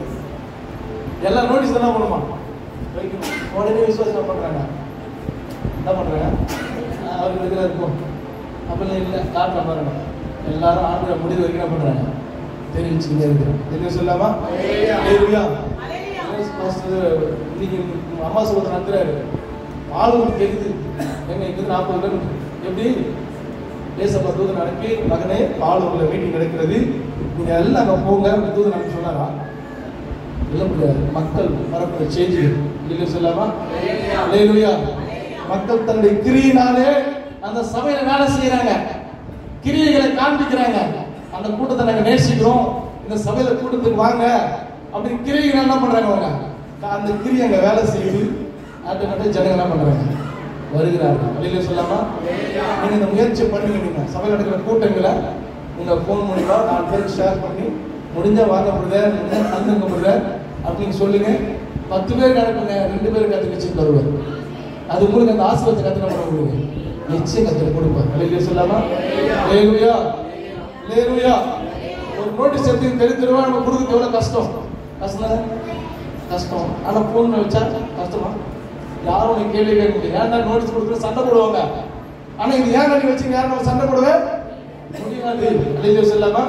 எல்லாம் நோட்டீஸ் என்ன பண்ணுமா? வைக்கணும். உடனே விசுவாசம் பண்றாங்க. என்ன பண்றாங்க? அவருக்கு இருக்கிற இருக்கும் அப்படிலாம் இல்லை. காட்டுற பாருங்க. எல்லாரும் ஆண்டவர் முடிவு வரைக்கும் என்ன பண்றாங்க? தெரிவிச்சுக்கிட்டே இருக்கிறோம். என்ன சொல்லாமா? அல்லேலூயா. இன்னைக்கு அம்மா சொல்றது நடத்துறாரு. ஆளுநர் தெரியுது எங்க இங்க 40 பேர் எப்படி தேசப்பா தூதன் அனுப்பி மகனே ஆளுநர்ல மீட்டிங் நடக்கிறது, நீங்க எல்லாம் அங்க போங்க தூதன் அனுப்பி சொன்னாரா? இல்ல முடியாது. மக்கள் பரப்புற செய்தி இல்லைன்னு சொல்லாமா? அல்லேலூயா. மக்கள் தன்னுடைய கிரியினாலே அந்த சபையில வேலை செய்யறாங்க, கிரியைகளை காண்பிக்கிறாங்க. அந்த கூட்டத்தை நாங்க நேசிக்கிறோம், இந்த சபையில கூட்டத்துக்கு வாங்க அப்படின்னு கிரியைகள் என்ன பண்றாங்க? அவங்க அந்த கிரியை அங்க வேலை செய்யுது. ஆட்டோமேட்டிக் ஜனங்க என்ன பண்றாங்க? வருகிறார்கள். வெளியில சொல்லாமா? நீங்க இந்த முயற்சி பண்ணுங்க. நீங்க சபையில் நடக்கிற கூட்டங்களை உங்க போன் மூலமா 4 பேருக்கு ஷேர் பண்ணி முடிஞ்சா வாங்க பிரதர், தங்குங்க பிரதர் அப்படின்னு சொல்லுங்க. 10 பேருக்கு அனுப்புங்க, 2 பேருக்கு கத்து நிச்சயம் தருவார். அது உங்களுக்கு அந்த ஆசீர்வாதத்தை கத்தனை பண்ண முடியுங்க. நிச்சயம் கத்தனை கொடுப்பார். வெளியில சொல்லாமா? அல்லேலூயா. அல்லேலூயா. ஒரு நோட்டீஸ் எடுத்து தெரிஞ்சிருவா நம்ம கொடுக்குறது எவ்வளவு கஷ்டம். கஷ்டம். ஆனா போன் வச்சா கஷ்டமா? யாரும் கேள்வி கேட்க முடியும். ஏன்டா நோட்டீஸ் கொடுத்து சண்டை போடுவாங்க. ஆனா இது ஏன் கட்டி வச்சுங்க? யாரும் நம்ம சண்டை போடுவே முடியாது. அல்லேலூயா சொல்லாமா?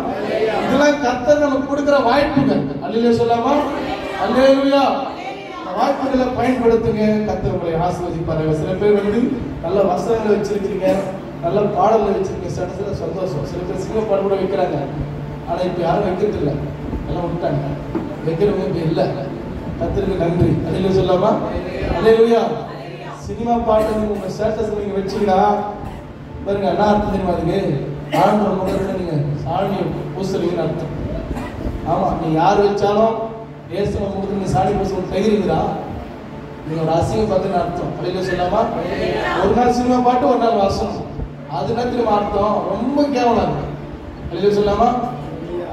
இதெல்லாம் கர்த்தர் நமக்கு கொடுக்கிற வாய்ப்புகள். அல்லேலூயா சொல்லாமா? அல்லேலூயா. வாய்ப்புகளை பயன்படுத்துங்க. கர்த்தர் உங்களை ஆசீர்வதிப்பார். சில பேர் நல்ல வசனங்களை வச்சிருக்கீங்க, நல்ல பாடல்களை வச்சிருக்கீங்க, ஸ்டேட்டஸ்ல சந்தோஷம். சில பேர் சினிமா பாடல் கூட வைக்கிறாங்க. ஆனா இப்ப யாரும் வைக்கிறது இல்லை, எல்லாம் விட்டாங்க. வைக்கிறவங்க இப்ப இல்லை. கர்த்தருக்கு நன்றி. அல்லேலூயா சொல்லாமா? அல்லேலூயா. சினிமா பாட்டு உங்க ஸ்டேட்டஸ்ல நீங்க வச்சீங்கன்னா பாருங்க என்ன அர்த்தம் தெரியுமா? அதுக்கு ஆண்டவர் முகத்துல நீங்க சாணியை பூசலீங்கன்னு அர்த்தம். ஆமா, நீ யார் வச்சாலும் ஏசுவ முகத்துல நீங்க சாணி பூச கையிருக்குதா? நீங்க ஒரு அசிங்கம் பார்த்துன்னு அர்த்தம். அல்லேலூயா சொல்லாமா? ஒரு நாள் சினிமா பாட்டு, ஒரு நாள் வசனம், அது நேரத்துல அர்த்தம் ரொம்ப கேவலம். அல்லேலூயா சொல்லாமா?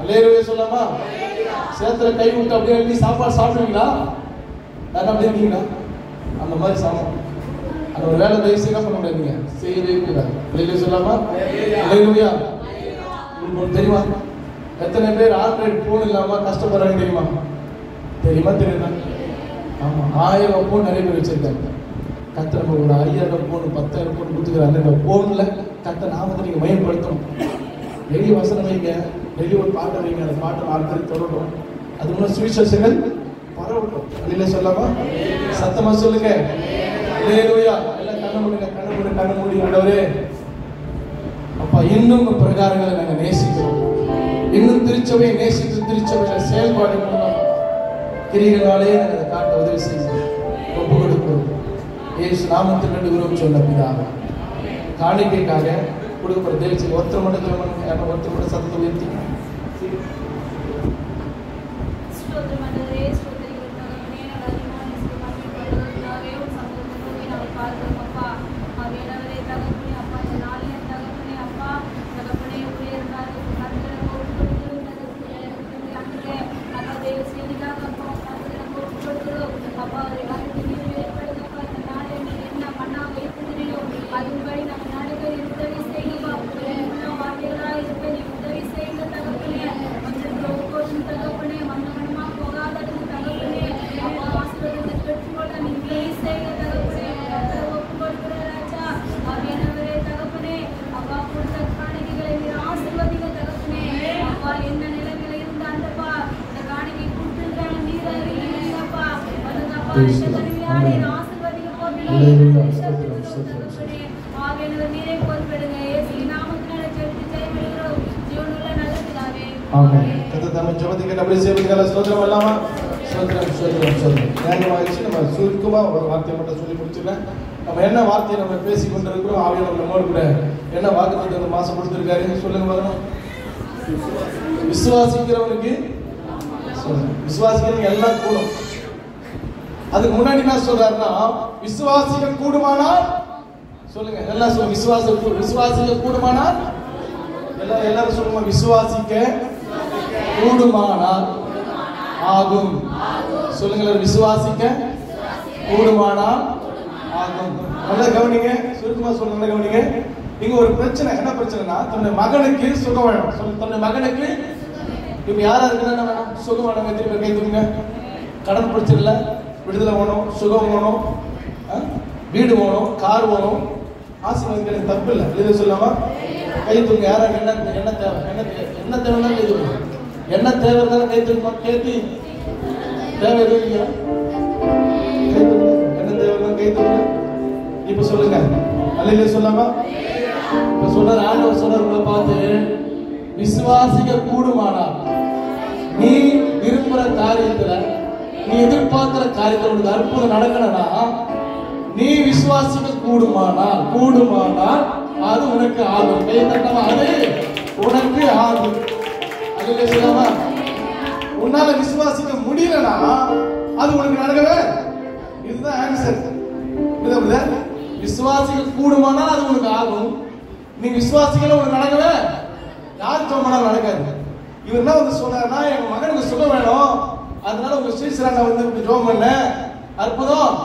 அல்லேலூயா சொல்லாமா? சேத்துல கை விட்டு அப்படியே எழுதி சாப்பாடு சாப்பிடுவீங்களா? நான் அப்படி இருக்கீங்களா? அந்த மாதிரி சாப்பிடும். அந்த ஒரு வேலை தயவு செய்ய பண்ண முடியாதுங்க, செய்யவே கூடாது. அல்லேலூயா சொல்லாமா? அல்லேலூயா. உங்களுக்கு தெரியுமா எத்தனை பேர் ஆண்ட்ராய்டு போன் இல்லாம கஷ்டப்படுறாங்க தெரியுமா? தெரியுமா? தெரியுமா? ஆமா, 1000 போன் நிறைய பேர் வச்சிருக்காங்க. கத்த நம்ம ஒரு 5000 போன் 10,000 போன் கொடுத்துக்கிறாங்க. அந்த போன்ல கத்த நாமத்தை நீங்க மையப்படுத்தணும். டெய்லி வசனம் வைங்க, டெய்லி ஒரு பாட்டை வைங்க, அந்த பாட்டை 4 பேர் தொடரும். அது மூலம் சுவிசேஷங்கள் பரவட்டும். அல்லேலூயா சொல்லாமா? சத்தமா சொல்லுங்க அல்லேலூயா. எல்லாம் கண்ண மூடுங்க, கண்ண மூடி. ஆண்டவரே அப்பா, இன்னும் பிரகாரங்களை நாங்கள் நேசிக்கிறோம். இன்னும் திருச்சபையை நேசித்து திருச்சபையில செயல்பாடு மூலம் கிரிகளாலே நாங்கள் அதை காட்ட உதவி செய்து ஒப்பு கொடுக்கிறோம். இயேசு நாமத்தில் வேண்டுகிறோம் சொன்ன பிதாவே. காணிக்கைக்காக கொடுக்கப்படுற தேவச்சு ஒருத்தர் மட்டும் சத்தத்தை உயர்த்தி சுருக்கமா ஒரு வார்த்தையை மட்டும் சொல்லி முடிச்சிருக்கேன். நம்ம என்ன வார்த்தையை நம்ம பேசி கொண்டிருக்கிறோம், ஆவியானவர் நம்மோடு கூட என்ன வாக்குத்தத்தம் இந்த மாசம் கொடுத்திருக்காரு சொல்லுங்க பார்க்கணும். விசுவாசிக்கிறவனுக்கு விசுவாசிக்கிறவங்க எல்லாம் கூடும். அதுக்கு முன்னாடி என்ன சொல்றாருன்னா, விசுவாசிக்க கூடுமானால் சொல்லுங்க, எல்லாம் சொல்லுங்க, விசுவாசிக்க கூடுமானால் எல்லாரும் சொல்லுங்க, விசுவாசிக்க கூடுமானால் ஆகும். சொல்லுங்க, விசுவாசிக்க கூடுமானால் ஆகும். நல்லா கவனிங்க, சுருக்கமா சொல்லுங்க, கவனிங்க. இங்க ஒரு பிரச்சனை, என்ன பிரச்சனைனா, தன்னுடைய மகனுக்கு சுகம் வேணும். சொல்லு, தன்னுடைய மகனுக்கு இப்ப யாரா இருக்குன்னா வேணும், சுகம் வேணும். திரும்ப கை தூங்க. கடன் பிரச்சனை, விடுதலை வேணும், சுகம் வேணும், வீடு வேணும், கார் வேணும். ஆசீர்வாதம் தப்பு இல்லை, இது சொல்லாமா? கை தூங்க. யாரா என்ன தேவை, என்ன தேவைன்னா கை தூங்க. என்ன தேவை இருந்தாலும் கை தூங்க. கேட்டி தேவை எதுவும் இல்லையா? கை தூங்க. என்ன தேவை இருந்தாலும் கை தூங்க. இப்ப சொல்லுங்க, அல்லேலூயா சொல்லாமா? இப்ப சொல்ற ஆண்டவர் சொல்றார், உங்களை பார்த்து, விசுவாசிக்க கூடுமானால் நீ விரும்புற காரியத்துல, நீ எதிர்பார்க்கிற காரியத்துல உனக்கு அற்புதம் நடக்கணும்னா நீ விசுவாசிக்க கூடுமானால் அது உனக்கு ஆகும். கை தட்டமா, அது உனக்கு ஆகும். அல்லேலூயா சொல்லாமா? உன்னால விசுவாசிக்க முடியலனா அது உனக்கு நடக்கவே. இதுதான் ஆன்சர். விசுவாசிக்க கூடுமானால் அது உனக்கு ஆகும். நீ விசுவாசிக்கல உனக்கு நடக்கவே. யார் ஜெபம் நடக்காது. இவர் என்ன வந்து சொன்னார்னா, என் மகனுக்கு சுகம் வேணும், அதனால உங்க ஸ்ரீசரன் வந்து ஜெபம் பண்ண, அற்புதம்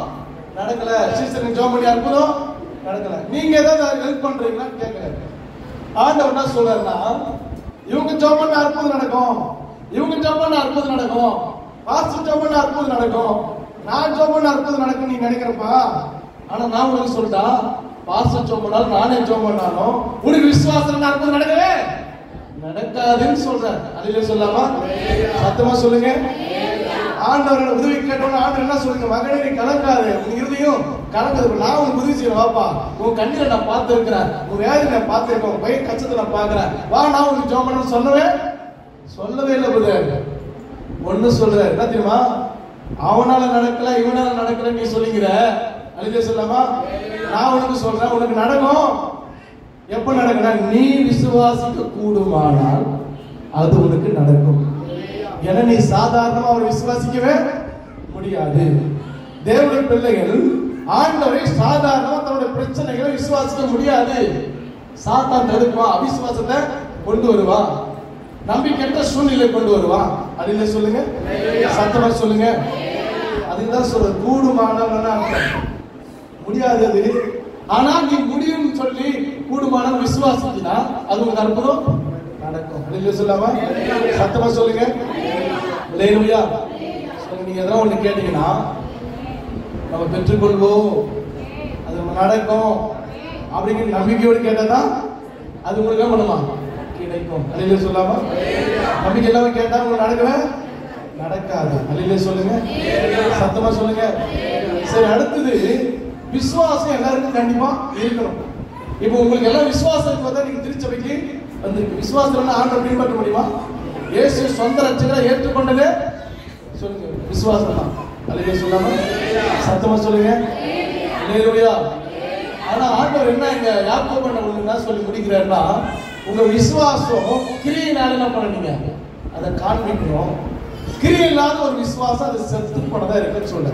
நடக்கல. ஸ்ரீசரன் ஜெபம் பண்ணி அற்புதம் நடக்கல. நீங்க ஏதாவது ஹெல்ப் பண்றீங்களா கேட்கல. ஆண்டவர் என்ன சொல்றாருன்னா, இவங்க ஜெபம் பண்ண அற்புதம் நடக்கும், இவங்க ஜெபம் பண்ண அற்புதம் நடக்கும், பாஸ்டர் ஜெபம் பண்ண அற்புதம் நடக்கும், நான் ஜெபம் பண்ண அற்புதம் நடக்கும் நீ நினைக்கிறப்பா. ஆனா நான் உங்களுக்கு சொல்லிட்டா, பாஸ்டர் ஜெபம் பண்ணாலும் நானே ஜெபம் பண்ணாலும் உனக்கு விசுவாசம் அற்புதம் நடக்கவே நடக்காதுன்னு சொல்றேன். அல்லேலூயா சொல்லாமா? சத்தமா சொல்லுங்க. ஆண்டவரோட உதவி கேட்டோம்னா ஆண்டவர் என்ன சொல்லுங்க, மகனே நீ கலங்காது, உன் இருதயம் கலங்குது, நான் உனக்கு உதவி செய்யறேன், வாப்பா, உன் கண்ணீரை நான் பார்த்து இருக்கிறேன், உன் வேதனை நான் பார்த்திருக்கேன், உன் பையன் கஷ்டத்தை நான் பார்க்கிறேன், வா நான் உனக்கு ஜெபம் பண்ண சொல்லவே இல்லை பிரதர். ஒண்ணு சொல்ற என்ன தெரியுமா, அவனால நடக்கல இவனால நடக்கல நீ சொல்லிக்கிற. அல்லேலூயா சொல்லாமா? நான் உனக்கு சொல்றேன், உனக்கு நடக்கும். எப்ப நடக்கும்னா, நீ விசுவாசிக்க கூடுமானால் அது உனக்கு நடக்கும். ஏன்னா நீ சாதாரணமா அவர் விசுவாசிக்கவே முடியாது. தேவனுடைய பிள்ளைகள் ஆண்டவரை சாதாரணமா தன்னுடைய பிரச்சனைகளை விசுவாசிக்க முடியாது. சாத்தான் தடுப்பான், அவிசுவாசத்தை கொண்டு வருவான். நம்பிக்கையற்ற சூழ்நிலை கொண்டு வருவான். அல்லேலூயா சொல்லுங்க, சத்தமா சொல்லுங்க. அதுதான் சொல்ற கூடுமானவனா முடியாதது. ஆனா நீ முடியும்னு சொல்லி கூடுமான விசுவாசிச்சுனா அது உங்களுக்கு அற்புதம் நடக்கும். அல்லேலூயா சொல்லாமா, சத்தமா சொல்லுங்க. அல்லேலூயா. நீங்க எதனா ஒண்ணு கேட்டீங்கன்னா நம்ம பெற்றுக்கொள்வோம், அது நடக்கும் அப்படிங்கிற நம்பிக்கையோடு கேட்டதான் அது உங்களுக்கு என்ன பண்ணுமா கிடைக்கும். அல்லேலூயா சொல்லாமா. நம்பிக்கை இல்லாம கேட்டா உங்களுக்கு நடக்கவே நடக்காது. அல்லேலூயா சொல்லுங்க, சத்தமா சொல்லுங்க. சரி, அடுத்தது விசுவாசம் எல்லாருக்கும் கண்டிப்பா இருக்கணும். இப்போ உங்களுக்கு எல்லாம் விசுவாசம் பார்த்தா நீங்க திருச்சபைக்கு வந்து விசுவாசம் ஆண்டவரை பின்பற்ற முடியுமா? இயேசு சொந்த ரட்சகரை ஏற்றுக்கொண்டதே சொல்லுங்க விசுவாசம் தான். அல்லேலூயா சொல்லாம சத்தமா சொல்லுங்க. அல்லேலூயா. ஆனா ஆண்டவர் என்ன இங்க யாக்கோபு என்ன சொல்லி முடிக்கிறாருன்னா, உங்க விசுவாசம் கிரியையினால என்ன பண்ணீங்க அதை காண்பிக்கணும். கிரியை இல்லாத ஒரு விசுவாசம் அது செத்து போனதா இருக்குன்னு சொல்ற.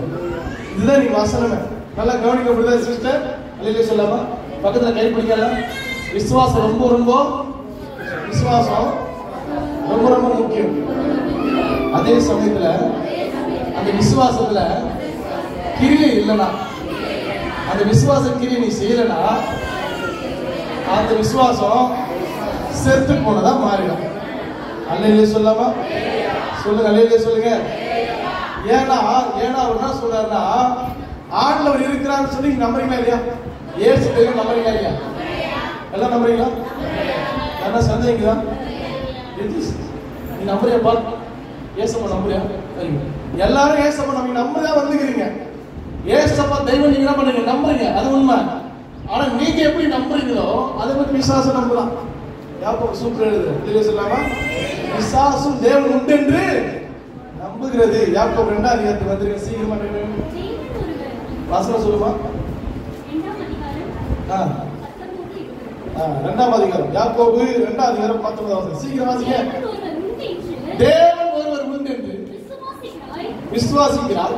இதுதான் நீ வசனமே. நல்லா கவனிக்கப்படுதா சிஸ்டர்? அல்லேலூயா சொல்லாம பக்கத்துல கை பிடிக்கல. விசுவாசம் ரொம்ப ரொம்ப விசுவாசம் ரொம்ப ரொம்ப முக்கியம். அதே சமயத்துல அந்த விசுவாசத்துல கிரியை இல்லைன்னா, அந்த விசுவாச கிரியை நீ செய்யலனா அந்த விசுவாசம் செத்து போனதா மாறிடும். அல்லேலூயா சொல்லாமா சொல்லுங்க. அல்லேலூயா சொல்லுங்க. ஏன்னா அவர் என்ன சொல்றாருன்னா, ஆண்டவர் இருக்கிறான்னு சொல்லி நம்புறீங்களா இல்லையா? ஏசு தெய்வம் நம்புறீங்களா இல்லையா? எல்லாம் நம்புறீங்களா? என்ன சந்தேகங்களா? நீ நம்புறியாப்பா? ஏசப்பா நம்புறியா? எல்லாரும் ஏசப்பா நம்ம நம்புறதா வந்துக்கிறீங்க. ஏசப்பா தெய்வம் நீங்க என்ன பண்றீங்க? நம்புறீங்க, அது உண்மை. ஆனா நீங்க எப்படி நம்புறீங்களோ அதை பத்தி விசுவாசம் நம்பலாம். யாக்கோபு சூப்பர் எழுது. இல்லையா சொல்லாமா, விசுவாசம் தேவன் உண்டு என்று நம்புகிறது. யாக்கோபு 2ஆம் அதிகாரத்துக்கு வந்துருங்க சீக்கிரமா. வசனம் சொல்லுமா. 2ஆம் அதிகாரம் யாக்கோபு 2ஆம் அதிகாரம் 19ஆம் வசனம் சீக்கிரம் வாசிங்க. தேவன் ஒருவர் உண்டு என்று விசுவாசிக்கிறார்,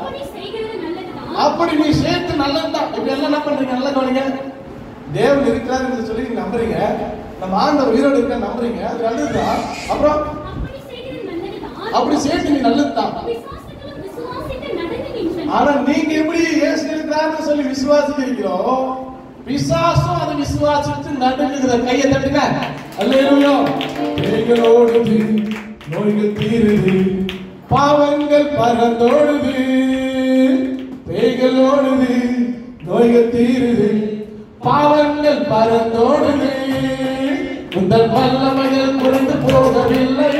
அப்படி நீ சேர்த்து நல்லதுதான். இப்படி எல்லாம் என்ன பண்றீங்க? நல்லா கவனிங்க. தேவன் இருக்கிறார் என்று சொல்லி நீங்க நம்புறீங்க, நம்ம ஆண்டவர் உயிரோடு இருக்க நம்புறீங்க, அது நல்லதுதான். அப்புறம் அப்படி சேர்த்து நீ நல்லதுதான். ஆனா நீங்க எப்படி இயேசு இருக்கிறார்னு சொல்லி விசுவாசிக்கிறீங்களோ, பிசாசும் அதை விசுவாசித்து நடுங்குகிற. கையை தட்டுங்க. அல்லேலூயா. பேய்களோடுது, நோய்கள் தீருது, பாவங்கள் பறந்தோடுது. பேய்களோடுது, நோய்கள் தீருது, பாவங்கள் பறந்தோடுது. உங்கள் வல்லமைகள் குறைந்து போகவில்லை,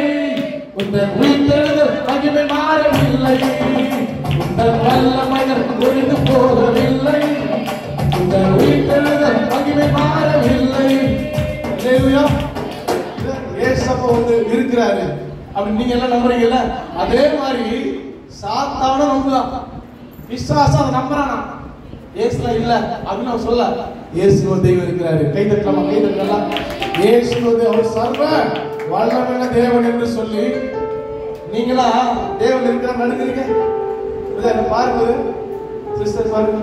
உங்கள் உயிர்த்தெழுதல் மகிமை மாறவில்லை. உங்கள் வல்லமைகள் குறைந்து போகவில்லை, உங்கள் உயிர்த்தெழுதல் மகிமை மாறவில்லை. அல்லேலூயா. ஏசப்பா வந்து இருக்கிறாரு அப்படி நீங்க எல்லாம் நம்புறீங்கல்ல, அதே மாதிரி சாத்தானும் நம்புதான். விசுவாசம் அதை நம்புறானா? இயேசுல இல்ல அப்படின்னு அவன் சொல்ல. இயேசு ஒரு தெய்வம் இருக்கிறாரு. கை தட்டலாமா? கை தட்டலாம். இயேசு வந்து அவர் சர்வ வல்லமையுள்ள தேவன் என்று சொல்லி நீங்களா தேவன் இருக்கிறார் நடுக்கிறீங்க. இதை பாருங்க சிஸ்டர், பாருங்க.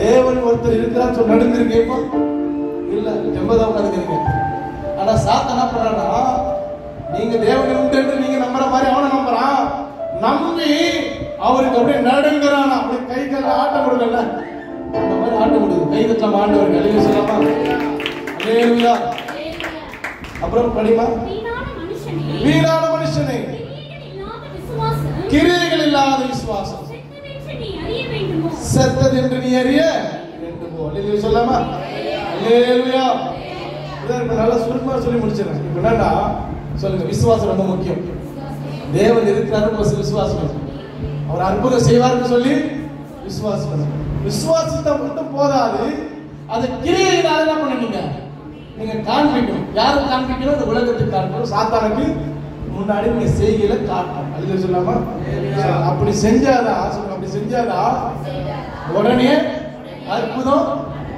தேவன் ஒருத்தர் இருக்கிறார் சொல்லி நடுக்கிறீங்க. இப்போ இல்ல தெம்பதான் நடுக்கிறீங்க. ஆனா சாத்தான் என்ன பண்றானா, நீங்க தேவனை உண்டு என்று நீங்க நம்புற மாதிரி அவனை நம்புறான். நம்பி அவருக்கு அப்படியே நடுங்கிறானா. அப்படியே கை கால ஆட்டம் கொடுக்கல, அந்த மாதிரி ஆட்டம் கொடுக்குது. கை தட்டலாம் ஆண்டவர். அல்லேலூயா சொல்லாமா. அல்லேலூயா. அப்புறம் படிமா. வீணான மனுஷனே, கிரியைகள் இல்லாத விசுவாசம் செத்தது என்று நீ அறிய வேண்டுமோ. அல்லேலூயா சொல்லாமா. அல்லேலூயா. நல்லா சுருக்கமா சொல்லி முடிச்சிடறேன். இப்ப என்னன்னா சொல்லுங்க, விசுவாசம் ரொம்ப முக்கியம். தேவன் இருக்கிறாரு விசுவாசம், அவர் அற்புதம் செய்வார்னு சொல்லி விசுவாசம். விசுவாசத்தை மட்டும் போதாது, அதை கிரியையினால என்ன பண்ணுவீங்க? நீங்க காண்பிக்கணும். யாரும் காண்பிக்கணும்? இந்த உலகத்துக்கு காண்பிக்கணும். சாத்தானுக்கு முன்னாடி நீங்க செய்கையில காட்டணும். அல்லேலூயா சொல்லாமா. அப்படி செஞ்சாதான் அப்படி செஞ்சாதான் உடனே அற்புதம்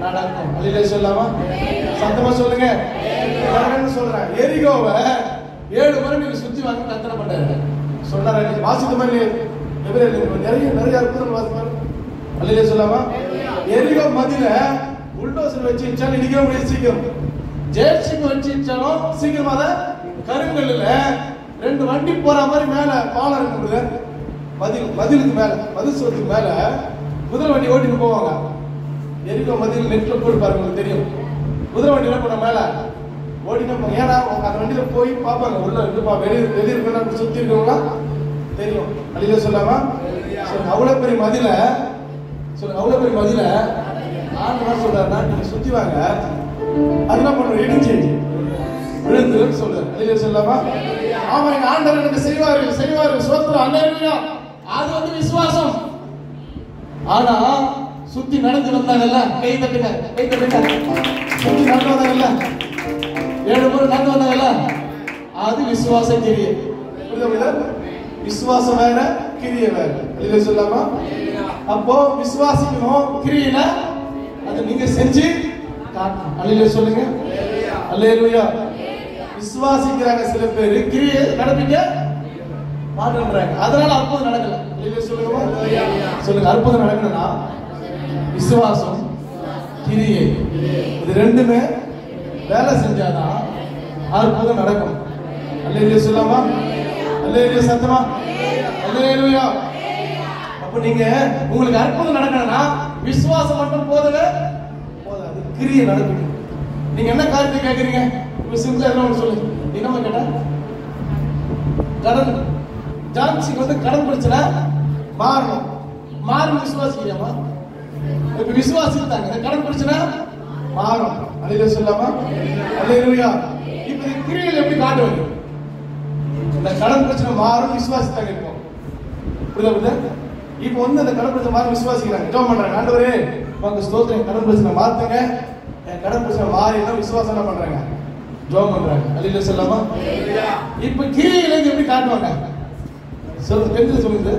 நடக்கும். அல்லேலூயா சொல்லாமா. சத்தமா சொல்லுங்க. சொல்றேன், எரிகோவை 7 முறை நீங்க சுத்தி வாங்க கத்தனை பண்ணாரு சொன்னாரு. வாசித்த மாதிரி நிறைய அற்புதம் வாசிப்பாரு. அல்லேலூயா சொல்லாமா. எரிகோ மதில புல்டோசர் வச்சு இடிக்க முடியாது. சீக்கிரம் ஜேசிபி வச்சு சீக்கிரமா அதை கருங்கல்ல 2 வண்டி போற மாதிரி மேல பாலம் இருக்குது. மதிலுக்கு மேல, மதில் சுவத்துக்கு மேல குதிரை வண்டி ஓட்டிட்டு போவாங்க. எரிக்கோ மதில் நெட்ல போட்டு பாருங்க, உங்களுக்கு தெரியும். குதிரை வண்டி என்ன பண்ண மேல ஓடிட்டு போங்க. ஏன்னா அந்த வண்டியில போய் பார்ப்பாங்க, உள்ள இருக்குப்பா, வெளியே இருக்குன்னா சுத்தி இருக்கவங்களா தெரியும். அழில சொல்லாமா சொல்லுங்க. அவ்வளவு பெரிய மதில சொல்லுங்க, அவ்வளவு பெரிய மதில ஆண்டு சொல்றாருன்னா நீங்க சுத்தி வாங்க, அது என்ன பண்ற இடிஞ்சு விழுந்துன்னு சொல்றாரு. அழில சொல்லாமா. ஆமா, எங்க ஆண்டவர் எனக்கு செய்வாரு சோத்திரம். அல்லேலூயா. அது விசுவாசம். ஆனா சுத்தி நடந்து வந்தாங்கல்ல, கை தட்டுங்க. சுத்தி நடந்து வந்தாங்கல்ல, 7 முறை நடந்து வந்தாங்கல்ல, அது விசுவாச கிரியை. விசுவாசம் வேற, கிரியை வேற. அழில சொல்லாமா. அப்போ விசுவாசிக்கணும், கிரியையில அது நீங்க செஞ்சு காட்டணும். அழில சொல்லுங்க. அல்லேலூயா. விசுவாசிக்கிறாங்க சில பேர், கிரியை நடப்பிக்க மாட்டேன்றாங்க. அதனால அற்புதம் நடக்கல. சொல்லுங்க, அற்புதம் நடக்கணும்னா விசுவாசம், கிரியை, இது ரெண்டுமே வேலை செஞ்சாதான் அற்புதம் நடக்கும். அல்லேலூயா சொல்லாமா. அல்லேலூயா சத்தமா. அல்லேலூயா. அப்ப நீங்க உங்களுக்கு அற்புதம் நடக்கணும்னா விசுவாசம் மட்டும் போதாது, கிரியை நடக்கணும். நீங்க என்ன காரியத்தை கேட்கறீங்க? சிம்பிளா என்ன சொல்லுங்க. என்ன கேட்டா கடன், ஜான்சிக்கு கடன் பிரச்சனை மாறும் விசுவாசிக்கிறியாமா? இப்ப விசுவாசித்தாங்க, கடன் பிரச்சனை மாறும். அழில சொல்லாமா. அல்லேலூயா. இப்ப இந்த கிரியையில எப்படி காட்டுவாங்க? இந்த கடன் பிரச்சனை மாறும் விசுவாசித்தாங்க. இப்போ புரியுதா? இப்போ அந்த கடன் பிரச்சனை மாறும் விசுவாசிக்கிறாங்க, ஜெபம் பண்றாங்க. ஆண்டவரே உங்க ஸ்தோத்திரம், கடன் பிரச்சனை மாத்துங்க, என் கடன் பிரச்சனை மாறினா விசுவாசம் என்ன பண்றாங்க? ஜெபம் பண்றாங்க. அழில சொல்லாமா. இப்ப கிரியையில எப்படி காட்டுவாங்க? சொல்லுங்க, தெரிஞ்சு சொல்லுங்க.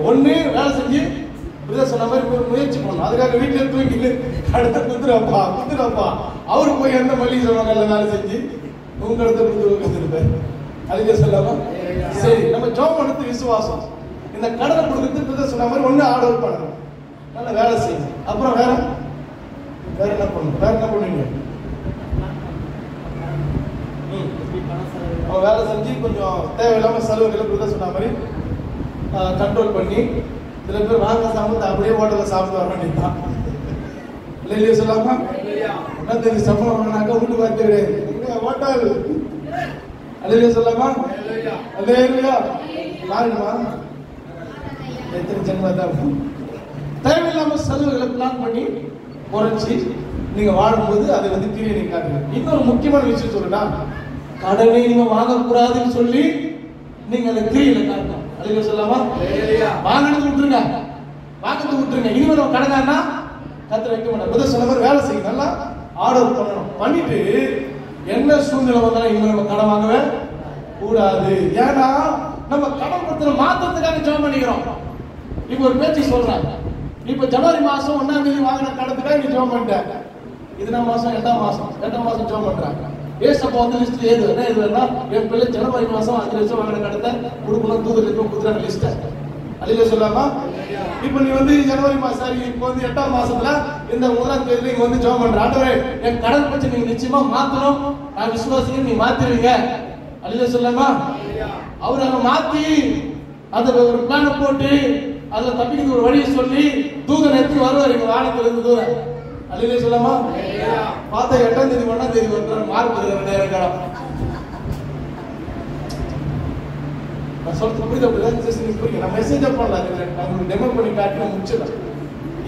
ஒண்ணு வேலை செஞ்சு சொன்ன மாதிரி முயற்சி பண்ணணும். அதுக்காக வீட்டுல தூக்கிட்டு அடுத்த குத்துறப்பா அவரு போய் எந்த மல்லிகை சொல்லுவாங்க வேலை செஞ்சு உங்க இடத்த கொடுத்துருப்பாரு. அதுக்கே சொல்லாம. சரி, நம்ம ஜெபம் பண்ணது விசுவாசம். இந்த கடனை கொடுக்கறது சொன்ன மாதிரி ஒண்ணு ஆர்டர் பண்ணணும், நல்ல வேலை செய்யணும். அப்புறம் வேற என்ன பண்ணுவீங்க? அவன் வேலை செஞ்சு கொஞ்சம் தேவையில்லாம செலவுகளை கொடுத்த சொன்ன மாதிரி கண்ட்ரோல் பண்ணி, சில பேர் வாங்க சாப்பிட்டு அப்படியே ஹோட்டல்ல சாப்பிட்டு வர வேண்டியதுதான். இல்லையா சொல்லாம. என்ன தெரியும், சம்பளம் பண்ணாக்க வீட்டு பார்த்து கிடையாது, ஹோட்டல். அல்லேலூயா சொல்லாமா. அல்லேலூயா. பாருங்கம்மா, எத்தனை ஜென்மதான் தேவையில்லாம செலவுகளை பிளான் பண்ணி குறைச்சி நீங்க வாழும்போது அதை கிரியை நீங்க காட்டுங்க. இன்னொரு முக்கியமான விஷயம் சொல்லுனா, கடனை நீங்க வாங்கக்கூடாதுன்னு சொல்லி நீங்க அந்த கிரியில காட்டணும். அல்லேலூயா சொல்லாமா. வாங்கினது விட்டுருங்க. இனிமே நம்ம கடனானா கத்திர வைக்க மாட்டோம். சில பேர் வேலை செய்யும், நல்லா ஆர்டர் பண்ணணும். பண்ணிட்டு என்ன சூழ்நிலை வந்தாலும் இனிமே நம்ம கடன் வாங்கவே கூடாது. ஏன்னா நம்ம கடன் பத்திர மாத்திரத்துக்காக ஜெபம் பண்ணிக்கிறோம். இப்ப ஒரு பேச்சு சொல்றாங்க, இப்ப ஜனவரி மாசம் 1ஆம் தேதி வாங்கின கடத்துக்காக நீ ஜெபம் பண்ணிட்ட. இதுதான் மாசம் 8ஆம் மாசம் ஜெபம் பண்றாங்க. ஏசப்பா லிஸ்ட் என்ன இதுன்னா, என் பிள்ளை ஜனவரி மாசம் 5 லட்சம் வாங்கின கடத்தை கொடுக்கணும், தூதருக்கு கொடுக்குறாங்க லிஸ்ட். அழில சொல்லாமா. இப்ப நீ ஜனவரி மாசம் இப்போ 8ஆம் மாசத்துல இந்த 1ஆம் தேதி இங்க ஜெபம் பண்ற. ஆண்டவரே என் கடன் பிரச்சனை நீங்க நிச்சயமா மாத்தணும், நான் விசுவாசிக்கிறேன், நீ மாத்திருவீங்க. அழில சொல்லாமா. அவர் அங்க மாத்தி அந்த ஒரு பிளான போட்டு அதுல தப்பிக்கிறது ஒரு வழியை சொல்லி தூதன் எடுத்து வருவார், எங்க வானத்துல இருந்து தூதன். அழில சொல்லாமா. பார்த்தா 8ஆம் தேதி 1ஆம் தேதி வருவார், மார்க் நேரம் காலம். நான் சொல்றது புரியுது? நான் மெசேஜ் பண்ணலாம், டெமோ பண்ணி காட்டி முடிச்சிடலாம்.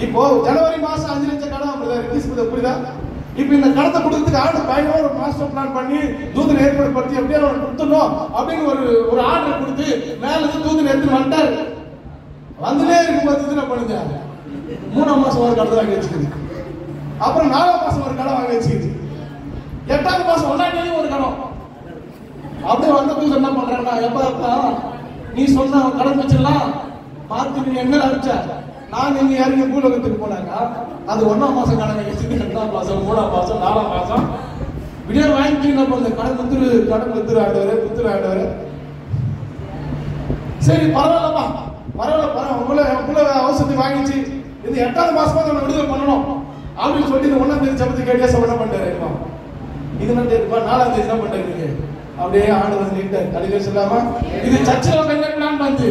இப்போ ஜனவரி மாசம் 5 லட்சம் கடன் புரியுதா? இப்ப இந்த கடத்தை கொடுக்கறதுக்கு ஆர்டர் பயங்கர ஒரு மாஸ்டர் பிளான் பண்ணி தூதனை ஏற்படுத்தி அப்படியே அவன் கொடுத்துடணும் அப்படின்னு ஒரு ஆர்டர் கொடுத்து மேல இருந்து தூதனை எடுத்து வந்துட்டாரு. வந்துட்டே இருக்கும்போது என்ன பண்ணுங்க, 3ஆம் மாசம் ஒரு கடை வாங்கி வச்சுக்குது, அப்புறம் 4ஆம் மாசம் ஒரு கடை வாங்கி வச்சுக்குது, 8ஆம் மாசம் 1ஆம் தேதி ஒரு கடன். அப்படியே வந்த தூதர் என்ன பண்றாங்கன்னா, எப்பா நீ சொன்ன கடன் வச்சிடலாம் பார்த்து நீ என்ன அடிச்ச, நான் இங்க இறங்கி பூலோகத்துக்கு போனாங்க. அது 1ஆம் மாசம் கடன் வச்சுட்டு 2ஆம் மாசம் 3ஆம் மாசம் 4ஆம் மாசம் விடிய வாங்கிட்டு கடன் குத்துரு ஆண்டவரே. சரி பரவாயில்லப்பா, உங்களை அவசரத்தை வாங்கிச்சு, இந்த 8ஆம் மாசமா நம்ம விடுதலை பண்ணணும் அப்படின்னு சொல்லி இந்த 1ஆம் தேதி ஜபத்தை கேட்டு என்ன பண்ணிட்டாரு. இது என்ன தேதிப்பா, 4ஆம் தேதி பண்றீங்க? அப்படியே ஆண்டவர் நீட்டார். அடிக்க சொல்லாமா இது சர்ச்சில் கல்யாணம் பார்த்து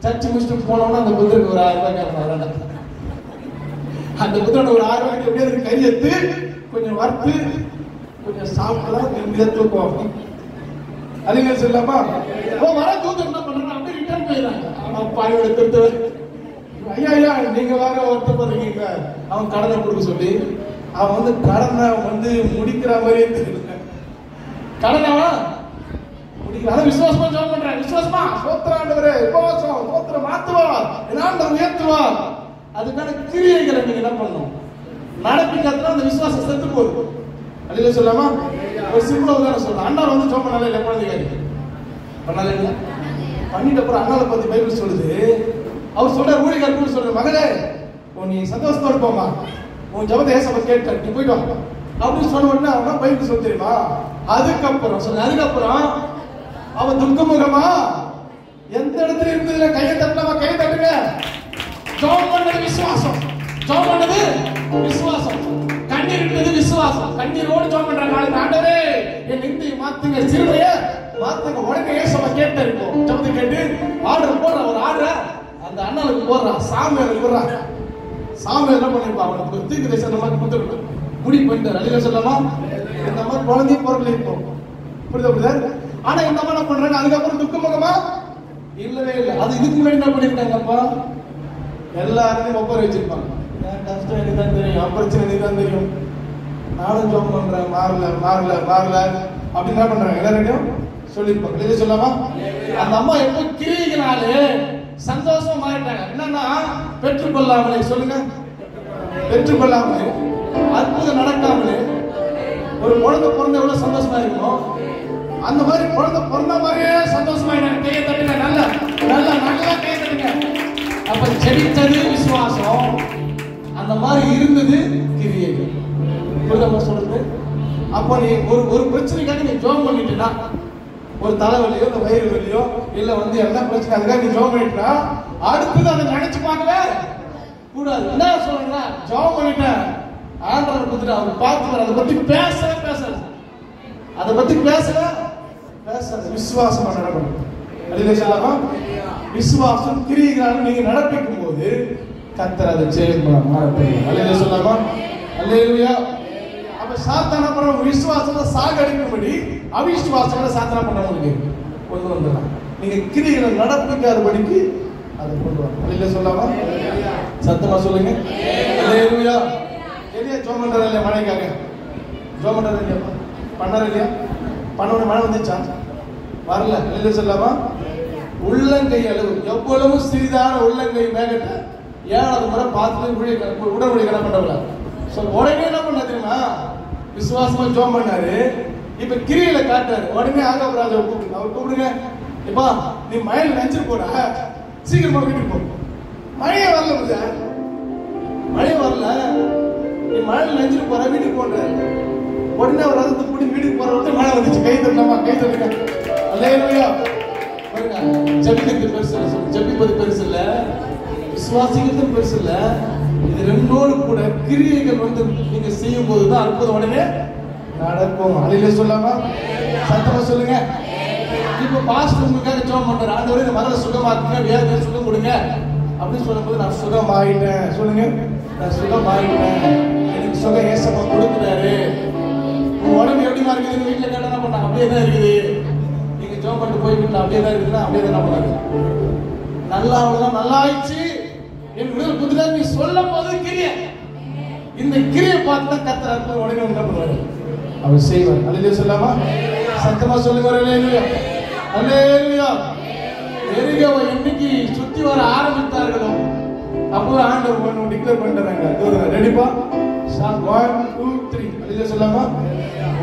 சர்ச்சு முடிச்சுட்டு போனோம்னா அந்த புத்தருக்கு ஒரு 1000 ரூபாய் கேட்கணும். அந்த புத்தரோட ஒரு 1000 ரூபாய்க்கு எப்படியே அதுக்கு கையெத்து கொஞ்சம் வறுத்து கொஞ்சம் சாப்பிட்டுதான் நிம்மதியா தூக்குவோம். அடிக்க சொல்லாமா வர தூக்கம் என்ன பண்றாங்க? அப்படியே ரிட்டர்ன் போயிடறாங்க. பாயோட திருத்து ஐயா ஐயா நீங்க வாங்க வருத்தப்படுறீங்க. அவன் கடனை கொடுக்க சொல்லி அவன் வந்து கடனை வந்து முடிக்கிற மாதிரியே தெரியல. கடனவா முடிக்கிற விசுவாசமா ஜெபம் பண்றாங்க. விசுவாசமா சோத்திராண்டவரே உபவாசம் சோத்திரம் மாத்துவார், என்னாண்ட உயர்த்துவார். அதுக்கான கிரியைகளை நீங்க என்ன பண்ணணும்? நடப்பிக்கிறதுனா அந்த விசுவாசம் செத்து போகுது. அதுல சொல்லாமா ஒரு சிம்பிளா உதாரணம் சொல்றேன். அண்ணா வந்து ஜெபம் பண்ணல இல்ல குழந்தைங்க பண்ணல இல்ல பண்ணிட்ட அப்புறம் அண்ணாவை பத்தி பைபிள் சொல்லுது. அவர் சொல்ற ஊழியர் கூட சொல்ற மகளே நீ சந்தோஷத்தோட போமா, உன் ஜபத்தை ஏசப்ப கேட்டார், நீ போயிட்டு வா அப்படின்னு சொன்ன உடனே அவன் பைபிள் சொல்ல தெரியுமா? அதுக்கப்புறம் சொல்ல அதுக்கப்புறம் அவன் துக்கமுகமா எந்த இடத்துல இருந்ததுல கையை தட்டினவா கையை தட்டுங்க. ஜெபம் பண்ணது விசுவாசம், ஜெபம் பண்ணது விசுவாசம், கண்ணீர் இருந்தது விசுவாசம். கண்ணீரோடு ஜெபம் பண்றாங்க. ஆண்டவரே என் நிந்தை மாத்துங்க, சிறுமைய மாத்துங்க. உடனே ஏசப்ப கேட்ட இருக்கும். ஜபத்தை கேட்டு ஆர்டர் போடுற ஒரு ஆர்டர் அந்த அண்ணனுக்கு போடுறான். சாமியாருக்கு போடுறான். சாமி என்ன பண்ணிருப்பா? அவனுக்கு தீர்க்க தேசம் அந்த மாதிரி கொடுத்துருக்கு முடி பண்ணிட்டார். அழில சொல்லாமா இந்த மாதிரி குழந்தையும் பொருள் இருக்கும். புரியுதா புரியுதா? ஆனா இந்த மாதிரி என்ன பண்றாங்க? அதுக்கப்புறம் துக்கமுகமா இல்லவே இல்லை. அது இதுக்கு முன்னாடி என்ன பண்ணிருக்காங்கப்பா? எல்லாருமே ஒப்பரை வச்சிருப்பாங்க. என் கஷ்டம் எனக்கு தான் தெரியும், பிரச்சனை எனக்கு தான் தெரியும், நானும் ஜோம் பண்றேன், மாறல மாறல மாறல அப்படின்னு என்ன பண்றாங்க? எல்லாரையும் சொல்லிருப்பாங்க. இதை சொல்லாமா அந்த அம்மா எப்ப கிரியினாலே சந்தோஷமா மாறிட்டாங்க. என்னன்னா பெற்றுக்கொள்ளாமலே சொல்லுங்க, பெற்றுக்கொள்ளாமலே அற்புதம் நடக்காமலே ஒரு குழந்தை பிறந்த எவ்வளவு சந்தோஷமா இருக்கும் அந்த மாதிரி குழந்தை பிறந்த மாதிரியே சந்தோஷமாயிட்டாங்க. கையை தட்டுங்க, நல்லா நல்லா நல்லா கையை தட்டுங்க. அப்ப செடித்தது விசுவாசம், அந்த மாதிரி இருந்தது கிரியைகள். புரியுதா சொல்றது? அப்ப நீ ஒரு பிரச்சனைக்காக நீ ஜெபம் பண்ணிட்டா, ஒரு தலைவலியோ இல்ல வயிறு வலியோ இல்ல வந்து என்ன பிரச்சனை அதுக்காக நீ ஜெபம் பண்ணிட்டா, அடுத்தது அதை நினைச்சு பார்க்கவே கூடாது. என்ன சொல்றேன்னா ஜெபம் பண்ணிட்டேன் ஆண்டவர் கொடுத்துட்டு அவர் பார்த்து அதை பத்தி பேசவே பேசாது, அதை பத்தி பேசவே பேசாது. விசுவாசமா நடக்கணும். அதுல சொல்லாமா விசுவாசம் கிரியைகளால் நீங்க நடப்பிக்கும் போது கர்த்தர் அதை செயல்படும். அதுல சொல்லாமா அல்லேலூயா. அப்ப சாத்தான பண்ண விசுவாசத்தை சாகடிக்கும்படி அவிசுவாசங்களை சாத்தான பண்ணவங்களுக்கு கொண்டு வந்துடலாம். நீங்க கிரியைகளை நடப்பிக்காதபடிக்கு அதை கொண்டு வரணும். அதுல சொல்லாமா சத்தமா சொல்லுங்க அல்லேலூயா. எலியா ஜெபம் பண்றாரு இல்லையா? மழைக்காக ஜெபம் பண்றாரு இல்லையா? பண்ணாரு இல்லையா? பண்ண மழை வந்துச்சா? வரல. அல்லேலூயா சொல்லாமா உள்ளங்கை அளவு எவ்வளவு சிறிதான உள்ளங்கை மேகத்தை 7வது முறை பார்த்து உடன்படி என்ன பண்ணல. உடனே என்ன பண்ண தெரியுமா? விசுவாசமா ஜெபம் பண்ணாரு. இப்ப கிரியில காட்டாரு. உடனே ஆகாபராஜாவை கூப்பிடுங்க. அவர் கூப்பிடுங்க, இப்பா நீ மழையில நினைச்சு போட, சீக்கிரமா வீட்டுக்கு போ. மழையே வரல, மழையே வரல, நீ மழையில நினைச்சிட்டு போற, வீட்டுக்கு போன்றாரு. உடனே அவர் ரதத்தை கூட்டி வீட்டுக்கு போற மழை வந்துச்சு. கை தட்டலாமா? கை தட்டுங்க. அல்லேலூயா. ஜெபிக்கிறது பெருசு இல்ல, ஜெபிப்பது பெருசு இல்ல, விசுவாசிக்கிறது பெருசு இல்ல. இது ரெண்டோடு கூட கிரியைகள் வந்து நீங்க செய்யும் போதுதான் அற்புதம் உடனே நடக்கும். அழில சொல்லாமா சத்தமா சொல்லுங்க. இப்ப பாஸ்டர் உங்களுக்காக ஜெபம் பண்றாரு. ஆண்டவரே இந்த மகளை சுகமாக்குங்க, வியாதியை சுகம் கொடுங்க அப்படின்னு சொல்லும்போது நான் சுகமாயிட்டேன் சொல்லுங்க. நான் சுகமாயிட்டேன், எனக்கு சுகம் ஏசப்பா கொடுக்குறாரு. உடம்பு எப்படிமா இருக்குது? வீட்டுல கேட்டா என்ன பண்ணாங்க? அப்படியே தான் இருக்குது. நீங்க ஜெபம் பண்ணிட்டு போய் வீட்டுல அப்படியே தான் இருக்குன்னா அப்படியே தான் என்ன பண்ணாங்க? நல்லா அவ்வளவுதான், நல்லா ஆயிடுச்சு என் விடுதலை புதுதான் நீ சொல்லும் போது கிரியை. இந்த கிரியை பார்த்து தான் கர்த்தர் அற்புதம் உடனே என்ன பண்ணுவாரு? அவர் செய்வார். அல்லேலூயா சொல்லாமா சத்தமா சொல்லுங்க. அல்லேலூயா அல்லேலூயா. எரிகோவை என்னைக்கு சுத்தி வர ஆரம்பித்தார்களோ அப்போ ஆண்டவர் ஒன்னு டிக்ளேர் பண்றாங்க. ரெடிப்பா? 1 2 3. அல்லேலூயா சொல்லாமா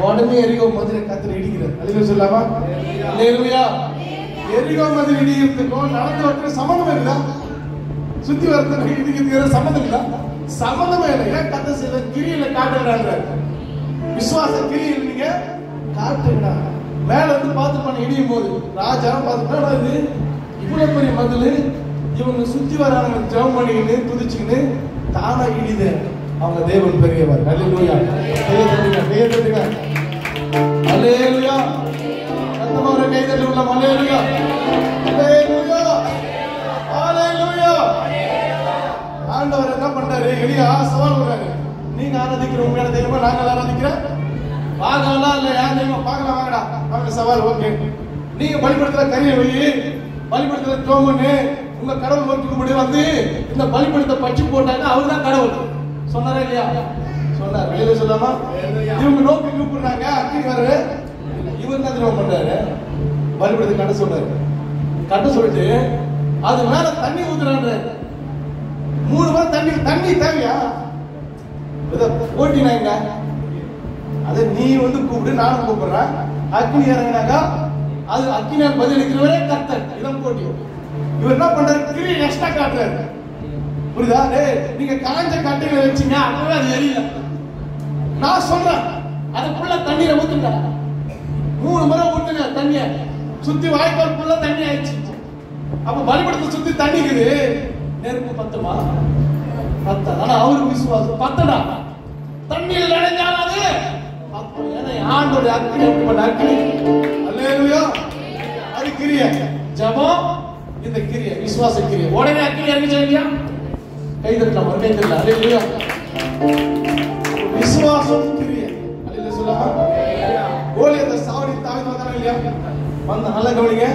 உடனே எரிகோ மதுரை கர்த்தர் இடிக்கிறார். அல்லேலூயா சொல்லாமா அல்லேலூயா. எரிகோ மதுரை இடிக்கிறதுக்கும் நடந்து வரதுக்கு சம்பந்தம் இருக்குதா? சுத்தி வரதுக்கு இடிக்கிறதுக்கு சம்பந்தம் இல்ல, சம்பந்தமே இல்லை. ஏன் கர்த்தர் செய்த கிரியில காட்டுறாங்க? விசுவாச கிரியில் நீங்க காட்டுங்க. மேல வந்து பார்த்து பண்ண இடியும் போது ராஜா பார்த்துட்டா இது இவ்வளவு பெரிய மதில், இவங்க சுத்தி வராங்க ஜெபம் பண்ணிக்கின்னு துதிச்சுக்கின்னு தானா இடிது. அவங்க தேவன் பெரியவர். அல்லேலூயா. கையை தட்டுங்க, கையை தட்டுங்க. அல்லேலூயா. சத்தமா ஒரு கை தட்டி விடலாம். அல்லேலூயா, அல்லேலூயா, அல்லேலூயா. ஆண்டவர் என்ன பண்றாரு? எலியா சவால் விடுறாரு. நீங்க ஆராதிக்கிற உண்மையான தெய்வமா, நாங்கள் ஆராதிக்கிற பார்க்கலாம் இல்ல யார் தெய்வமா பார்க்கலாம், வாங்கடா வாங்க. சவால் ஓகே. நீங்க பலிபடுத்துற கரியை வெளியே பலிபடுத்துற தோமன்னு உங்க கடவுள் நோக்கி முடி வந்து இந்த பலிபடுத்த பட்சி போட்டாங்க. அவர் தான் கடவுள் சொன்னாரா இல்லையா? சொன்னார். வெளியில சொல்லாமா? இவங்க நோக்கி கூப்பிடுறாங்க. அக்கி வர்ற இவர் என்ன தெரியுமா பண்றாரு? பலிபடுத்த கட்ட சொன்னாரு. கட்ட சொல்லிட்டு அது மேல தண்ணி ஊத்துறான்ற. 3 முறை தண்ணி தேவையா? ஓட்டினாங்க. அதை நீ வந்து கூப்பிடு, நானும் கூப்பிடுறேன். அக்னி இறங்கினாக்கா அது அக்னியால் பதிலளிக்கிறவரே கர்த்தர். இதான் போட்டி. இவர் என்ன பண்றாரு? கிரி எக்ஸ்ட்ரா காட்டுறாரு. புரியுதா? நீங்க காஞ்ச கட்டையில வச்சீங்க, அப்பவே அது எரியல. நான் சொல்றேன் அதுக்குள்ள தண்ணீரை ஊத்துங்க. 3 முறை ஊத்துங்க தண்ணிய. சுத்தி வாய்க்கால் ஃபுல்லா தண்ணி ஆயிடுச்சு. அப்ப பலிபடுத்த சுத்தி தண்ணி இருக்குது. நெருப்பு பத்துமா? பத்தாது. ஆனா அவருக்கு விசுவாசம் பத்தடா. தண்ணீர் நனைஞ்சாலாது ஆண்டோட அக்னி எப்படிப்பட்ட அக்னி. அல்லேலூயா. அது கிரியை. ஜெபம் இந்த கிரியை, விசுவாச கிரியை. உடனே அக்னி இறங்கிச்சா இல்லையா? கை தட்டலாம், ஒரு கை தட்டலாம். அல்லேலூயா. விசுவாசம் கிரியை. அல்லேலூயா சொல்லலாம். கோலியத்தை சாவடி தாவீது வந்தானே இல்லையா? வந்த நல்ல கவனிங்க.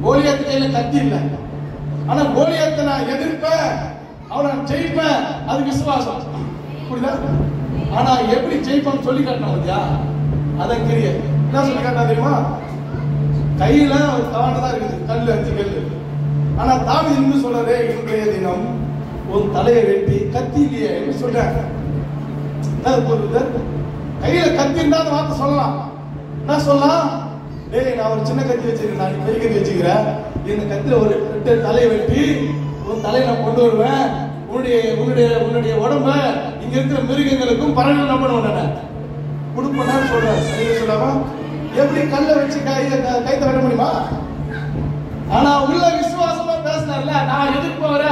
கோலியத்து கையில கத்தி இல்லை. ஆனா கோலியத்தை நான் எதிர்ப்பேன், அவனை ஜெயிப்பேன். அது விசுவாசம். புரியுதா? ஆனா எப்படி ஜெயிப்பான்னு சொல்லி காட்டணும் இல்லையா? அதான் கிரியை. என்ன சொல்லி காட்டினா தெரியுமா? கையில ஒரு தாண்டதான் இருக்குது, கல்லு 5 கல்லு. ஆனா தாவீது இன்னும் சொல்றாரு, இன்றைய தினம் உன் தலையை வெட்டி கத்தி இல்லையே என்று சொல்றாரு. கையில கத்தி இருந்தா அந்த வார்த்தை சொல்லலாம். என்ன சொல்லலாம்? டேய், நான் ஒரு சின்ன கத்தி வச்சிருக்கேன், நான் பெரிய கத்தி வச்சுக்கிறேன். இந்த கத்தில ஒரு தலையை வெட்டி உன் தலையில கொண்டு வருவேன். உன்னுடைய உடம்ப இங்க இருக்கிற மிருகங்களுக்கும் பறவைகள் என்ன பண்ணுவேன் கொடுப்பேன் சொல்றேன். சொல்லாமா? எப்படி கல்ல வச்சு கைத்த வெட்ட முடியுமா? ஆனா உள்ள விசுவாசமா பேசினார்ல, நான் எதிர்ப்பவர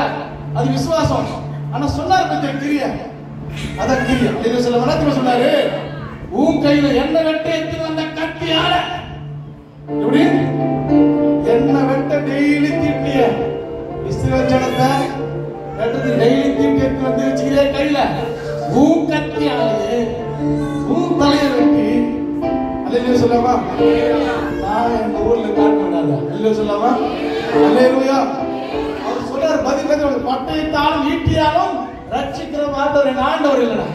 அது விசுவாசம். ஆனா சொன்னார் பத்திய கிரியை, அதான் கிரியை. இது சொல்ல வளர்த்து சொன்னாரு, உன் கையில என்ன வெட்ட எடுத்து வந்த கத்தியால எப்படி என்ன வெட்ட டெய்லி தீட்டிய இஸ்ரவேல் ஜனத்தை வெட்டது டெய்லி தீட்டி எடுத்து வந்து வச்சுக்கிறே கையில. உன் கத்தியாலே உன் தலையை வெட்டி. அல்லேலூயா சொல்லாமா? நான் எங்க ஊர்ல காட்டுனாங்க. அல்லேலூயா சொல்லாமா? அல்லேலூயா. அவர் சொல்றார், பதில் பட்டயத்தாலும் ஈட்டியாலும் ரட்சிக்கிற ஆண்டவர் எங்க ஆண்டவர் இல்லடா.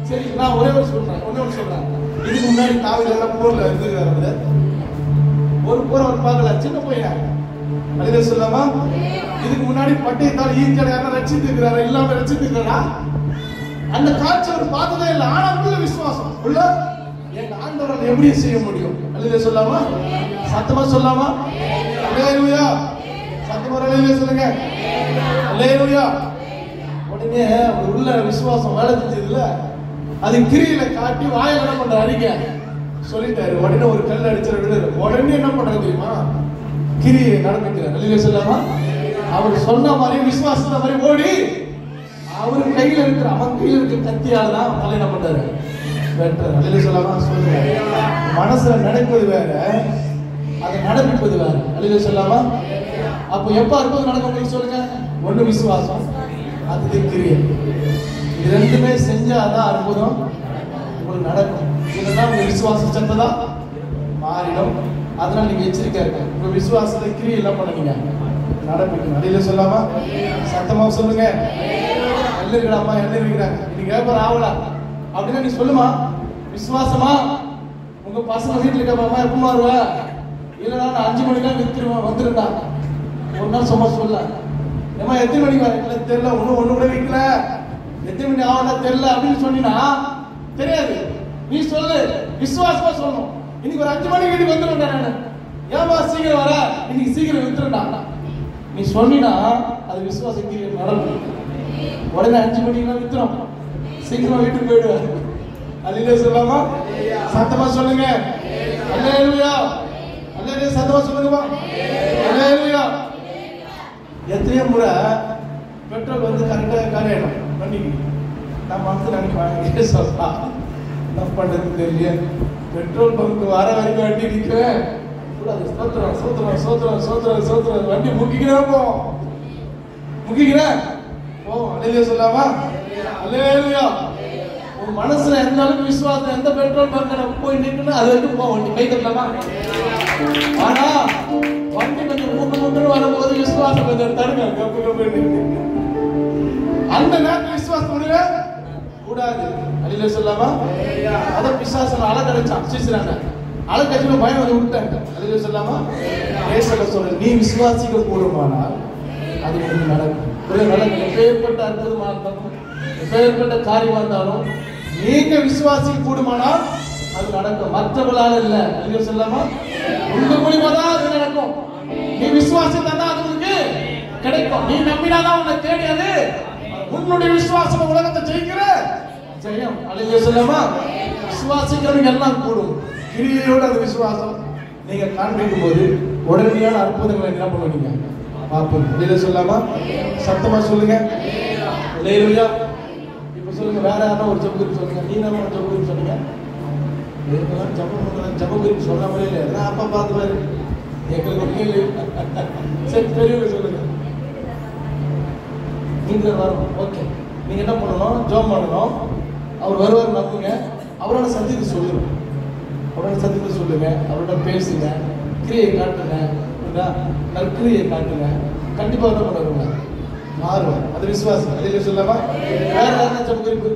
சரி, நான் ஒரே ஒரு சொல்றேன். இதுக்கு முன்னாடி தாவீது எல்லாம் போர்ல இருந்திருக்காரு. ஒரு போர் அவர் பார்க்கல, சின்ன பையன். அல்லேலூயா சொல்லாமா? இதுக்கு முன்னாடி பட்டயத்தால் ஈட்டியால யாரும் ரட்சித்து இருக்கிறாரா? இல்லாம ரட்சித்து இருக்கிறா? அந்த காட்சி அவர் பார்த்ததே இல்லை. ஆனா உள்ள விசுவாசம் உள்ள எங்க ஆண்டவரால் எப்படி செய்ய முடியும்? அல்லேலூயா சொல்லாமா? சத்தமா சொல்லாமா? அல்லேலூயா. சத்தமா அல்லேலூயா சொல்லுங்க. அல்லேலூயா. உடனே உள்ள விசுவாசம் வேலை செஞ்சதுல அது கிரியில காட்டி வாயில என்ன பண்ற அறிக்கை சொல்லிட்டாரு. உடனே ஒரு கல் அடிச்சிட விடுறாரு. உடனே என்ன பண்றது தெரியுமா? கிரியை நடந்துக்கிறார். அல்லேலூயா சொல்லாமா? அவர் சொன்ன மாதிரி விசுவாசத்த மாதிரி ஓடி அவர் கையில இருக்கிற அவன் கையில இருக்கிற கத்தியால தான் தலை என்ன பண்றாரு வெட்டுறாரு. அல்லேலூயா சொல்லாமா? சொல்லுங்க. மனசுல நினைப்பது வேற, அதை நடப்பிப்பது வேற. அல்லேலூயா சொல்லாமா? அப்போ எப்ப அற்புதம் நடக்கும் சொல்லுங்க? ஒண்ணு விசுவாசம், அது கிரியை. இது ரெண்டுமே செஞ்சாதான் அற்புதம் உங்களுக்கு நடக்கும். இல்லைன்னா உங்க விசுவாசம் சத்ததா மாறிடும். அதனால நீங்க எச்சரிக்கையா இருக்க. உங்க விசுவாசத்தை கிரியை எல்லாம் பண்ணுவீங்க, நடப்பிக்கணும். அல்லேலூயா சொல்லாமா? சத்தமா சொல்லுங்க. அம்மா என்ன இருக்கிறாங்க இன்னைக்கு கேட்பார் ஆவலா அப்படின்னா நீ சொல்லுமா? விசுவாசமா உங்க பசங்க வீட்டுல கேட்பாமா எப்பமா வருவ? இல்லைன்னா நான் 5 மணிக்கெல்லாம் வித்துருவேன் வந்துருந்தா ஒரு நாள் சும்மா சொல்ல. ஏமா எத்தனை மணிக்கு வர தெரியல, ஒண்ணு கூட விற்கல, எத்தனை மணி ஆவல தெரியல அப்படின்னு சொன்னீங்கன்னா தெரியாது. நீ சொல்லு, விசுவாசமா சொல்லணும். இன்னைக்கு ஒரு 5 மணிக்கு வீட்டுக்கு வந்துருவேன் நான். ஏமா சீக்கிரம் வர, இன்னைக்கு சீக்கிரம் வித்துருண்டா நீ சொன்னா அது விசுவாச நடக்கும். உடனே 5 மணிக்கெல்லாம் வித்துரும், சீக்கிரம் வீட்டுக்கு போயிடுவார். அல்லேலூயா சொல்லாமா? சத்தமா சொல்லுங்க. அல்லேலூயா. அல்லேலூயா சத்தமா சொல்லுங்கப்பா. அல்லேலூயா. எத்தனையோ முறை பெட்ரோல் வந்து கரெக்டா காரியம் பண்ணிக்கு நான் மனசுல நினைப்பேன், சொல்லலாம் என்ன பண்றது தெரியல, பெட்ரோல் பங்க் வர வரைக்கும் வண்டி நிற்கிறேன். சோத்திரம் சோத்திரம் சோத்திரம் சோத்திரம் சோத்திரம். வண்டி முக்கிக்கிறேன் போவோம், முக்கிக்கிறேன் போவோம். அல்லேலூயா சொல்லாமா? அல்லேலூயா. உன் மனசுல எந்த அளவுக்கு விசுவாசம், எந்த பெட்ரோல் பங்க்ல போய் நிக்கணும் அது வரைக்கும் போவோம். வண்டி கை தட்டலாமா? ஆனா வண்டி கொஞ்சம் மூட்டு வரும்போது விசுவாசம் கொஞ்சம் தருங்க. கப்பு கப்பு அந்த நேரத்தில் விசுவாசம் விடுவே கூடாது. அல்லேலூயா சொல்லாமா? அத பிசாசன அலக்கடிச்சான். சீசரான அலக்கடிச்சு பயம் வந்து விட்டாங்க. அல்லேலூயா சொல்லாமா? ஏசல சொல்ற நீ விசுவாசிக்க கூடுமானால் அது உங்களுக்கு நடக்கும். ஒரு நடக்கும். எப்பேற்பட்ட அற்புதமா இருந்தாலும், எப்பேற்பட்ட காரியமா இருந்தாலும் நீங்க விசுவாசிக்க கூடுமானால் அது நடக்கும். மற்றவங்களால இல்ல. அல்லேலூயா சொல்லாமா? உங்க மூலமா தான் அது நடக்கும். நீ விசுவாசித்தா தான் அது உங்களுக்கு கிடைக்கும். நீ நம்பினாதான் உன்னை தேடி அது உன்னுடைய விசுவாசம் உலகத்தை ஜெயிக்கிற ஜெயம். அல்லேலூயா சொல்லாமா? விசுவாசிக்கிறவங்க எல்லாம் கூடும். கிரியையோட அந்த விசுவாசம் நீங்க காண்பிக்கும் போது உடனடியான அற்புதங்களை என்ன பண்ணுவீங்க பார்ப்போம். அல்லேலூயா சொல்லாமா? சத்தமா சொல்லுங்க. அல்லேலூயா. இப்ப சொல்லுங்க, வேற யாரும் ஒரு ஜெபம் சொல்லுங்க. நீ நம்ம ஒரு ஜெபம் சொல்லுங்க. ஜெபம் சொன்ன மாதிரி இல்லை. அப்பா பார்த்து பாரு, எங்களுக்கு ஒரு கேள்வி. சரி, பெரியவங்க சொல்லுங்க. நீங்க வரும். ஓகே, நீங்க என்ன பண்ணணும்? ஜெபம் பண்ணணும். அவர் வருவார் நம்புங்க. அவரோட சத்தியத்தை சொல்லுங்க. அவரோட சத்தியத்தை சொல்லுங்க. அவரோட பேசுங்க. கிரியை காட்டுங்க. நற்கிரியை காட்டுங்க. கண்டிப்பா என்ன பண்ணுவாங்க? மாறுவார். அது விசுவாசம். அதில் சொல்லாமா? வேற யாருன்னா ஜெப குறிப்பு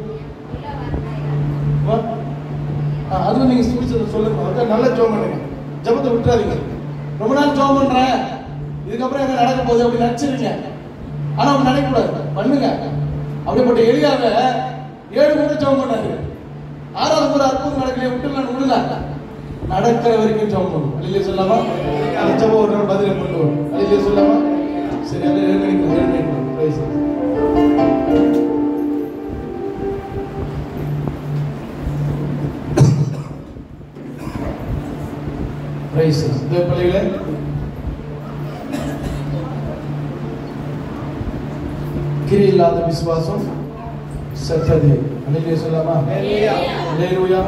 அதுவும் நீங்க முடிச்சதை சொல்லுங்க. நல்ல ஜெபம் பண்ணுங்க. ஜெபத்தை விட்டுறாதீங்க. ரொம்ப நாள் ஜெபம் பண்றேன், இதுக்கப்புறம் என்ன நடக்க போகுது அப்படி நினைச்சிருங்க. ஆனா அவங்க நினைக்கக்கூடாது. பண்ணுங்க. அப்படிப்பட்ட எளியாவை 7 முறை ஜெபம் பண்ணாரு. 6வது முறை அற்புதம் நடக்கலையே விட்டுல நடக்கிற வரைக்கும் ஜெபம் பண்ணும். அல்லேலூயா சொல்லாமா? அந்த ஜெபம் ஒரு நாள் பதில் பண்ணுவோம். அல்லேலூயா சொல்லாமா? சரி, அது எழுந்திருக்கணும். Price price. இந்த பிள்ளைகளே, கிரி இல்லாத விசுவாசம் செத்தது. அல்லேலூயா சொல்லாமா? அல்லேலூயா.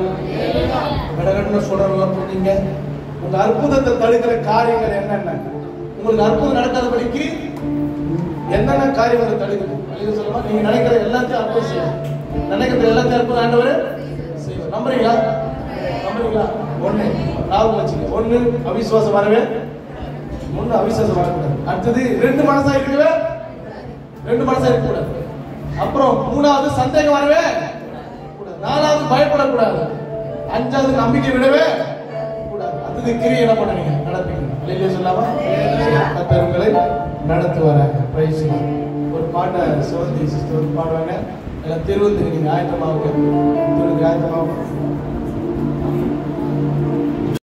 கடகடன சொல்றவங்க சொன்னீங்க, உங்க அற்புதத்தை தடுக்கிற காரியங்கள் என்னென்ன? உங்களுக்கு அற்புதம் நடக்காதபடிக்கு என்னென்ன காரியங்களை தடுக்குது? அல்லேலூயா சொல்லாமா? நீங்க நினைக்கிற எல்லாத்தையும் அற்புதம் செய்யும். நினைக்கிறது எல்லாத்தையும் அற்புதம் ஆண்டவரே செய்வார். நம்புறீங்களா? நம்புறீங்களா? ஒண்ணு ஞாபகம் வச்சுங்க. ஒண்ணு அவிசுவாசம் வரவே, ஒண்ணு அவிசுவாசம் வரக்கூடாது. அடுத்தது 2 மனசா இருக்கவே, 2 மனசா இருக்கக்கூடாது. அப்புறம் 3வது சந்தேகம் வரவே கூடாது. 4வது பயப்படக்கூடாது. 5வது நம்பிக்கை விடவே கூடாது. அடுத்தது கிரியை என்ன பண்ணுவீங்க? நடப்பீங்க. அல்லேலூயா சொல்லாமா? கர்த்தர் உங்களை நடத்துவாராக. பிரைஸ். ஒரு பாட்டை சிவந்தி சிஸ்டர் பாடுவாங்க. எல்லாம் திருவந்துக்கு நீங்க ஆயத்தமாவுங்க. ஆயத்தமாகும்.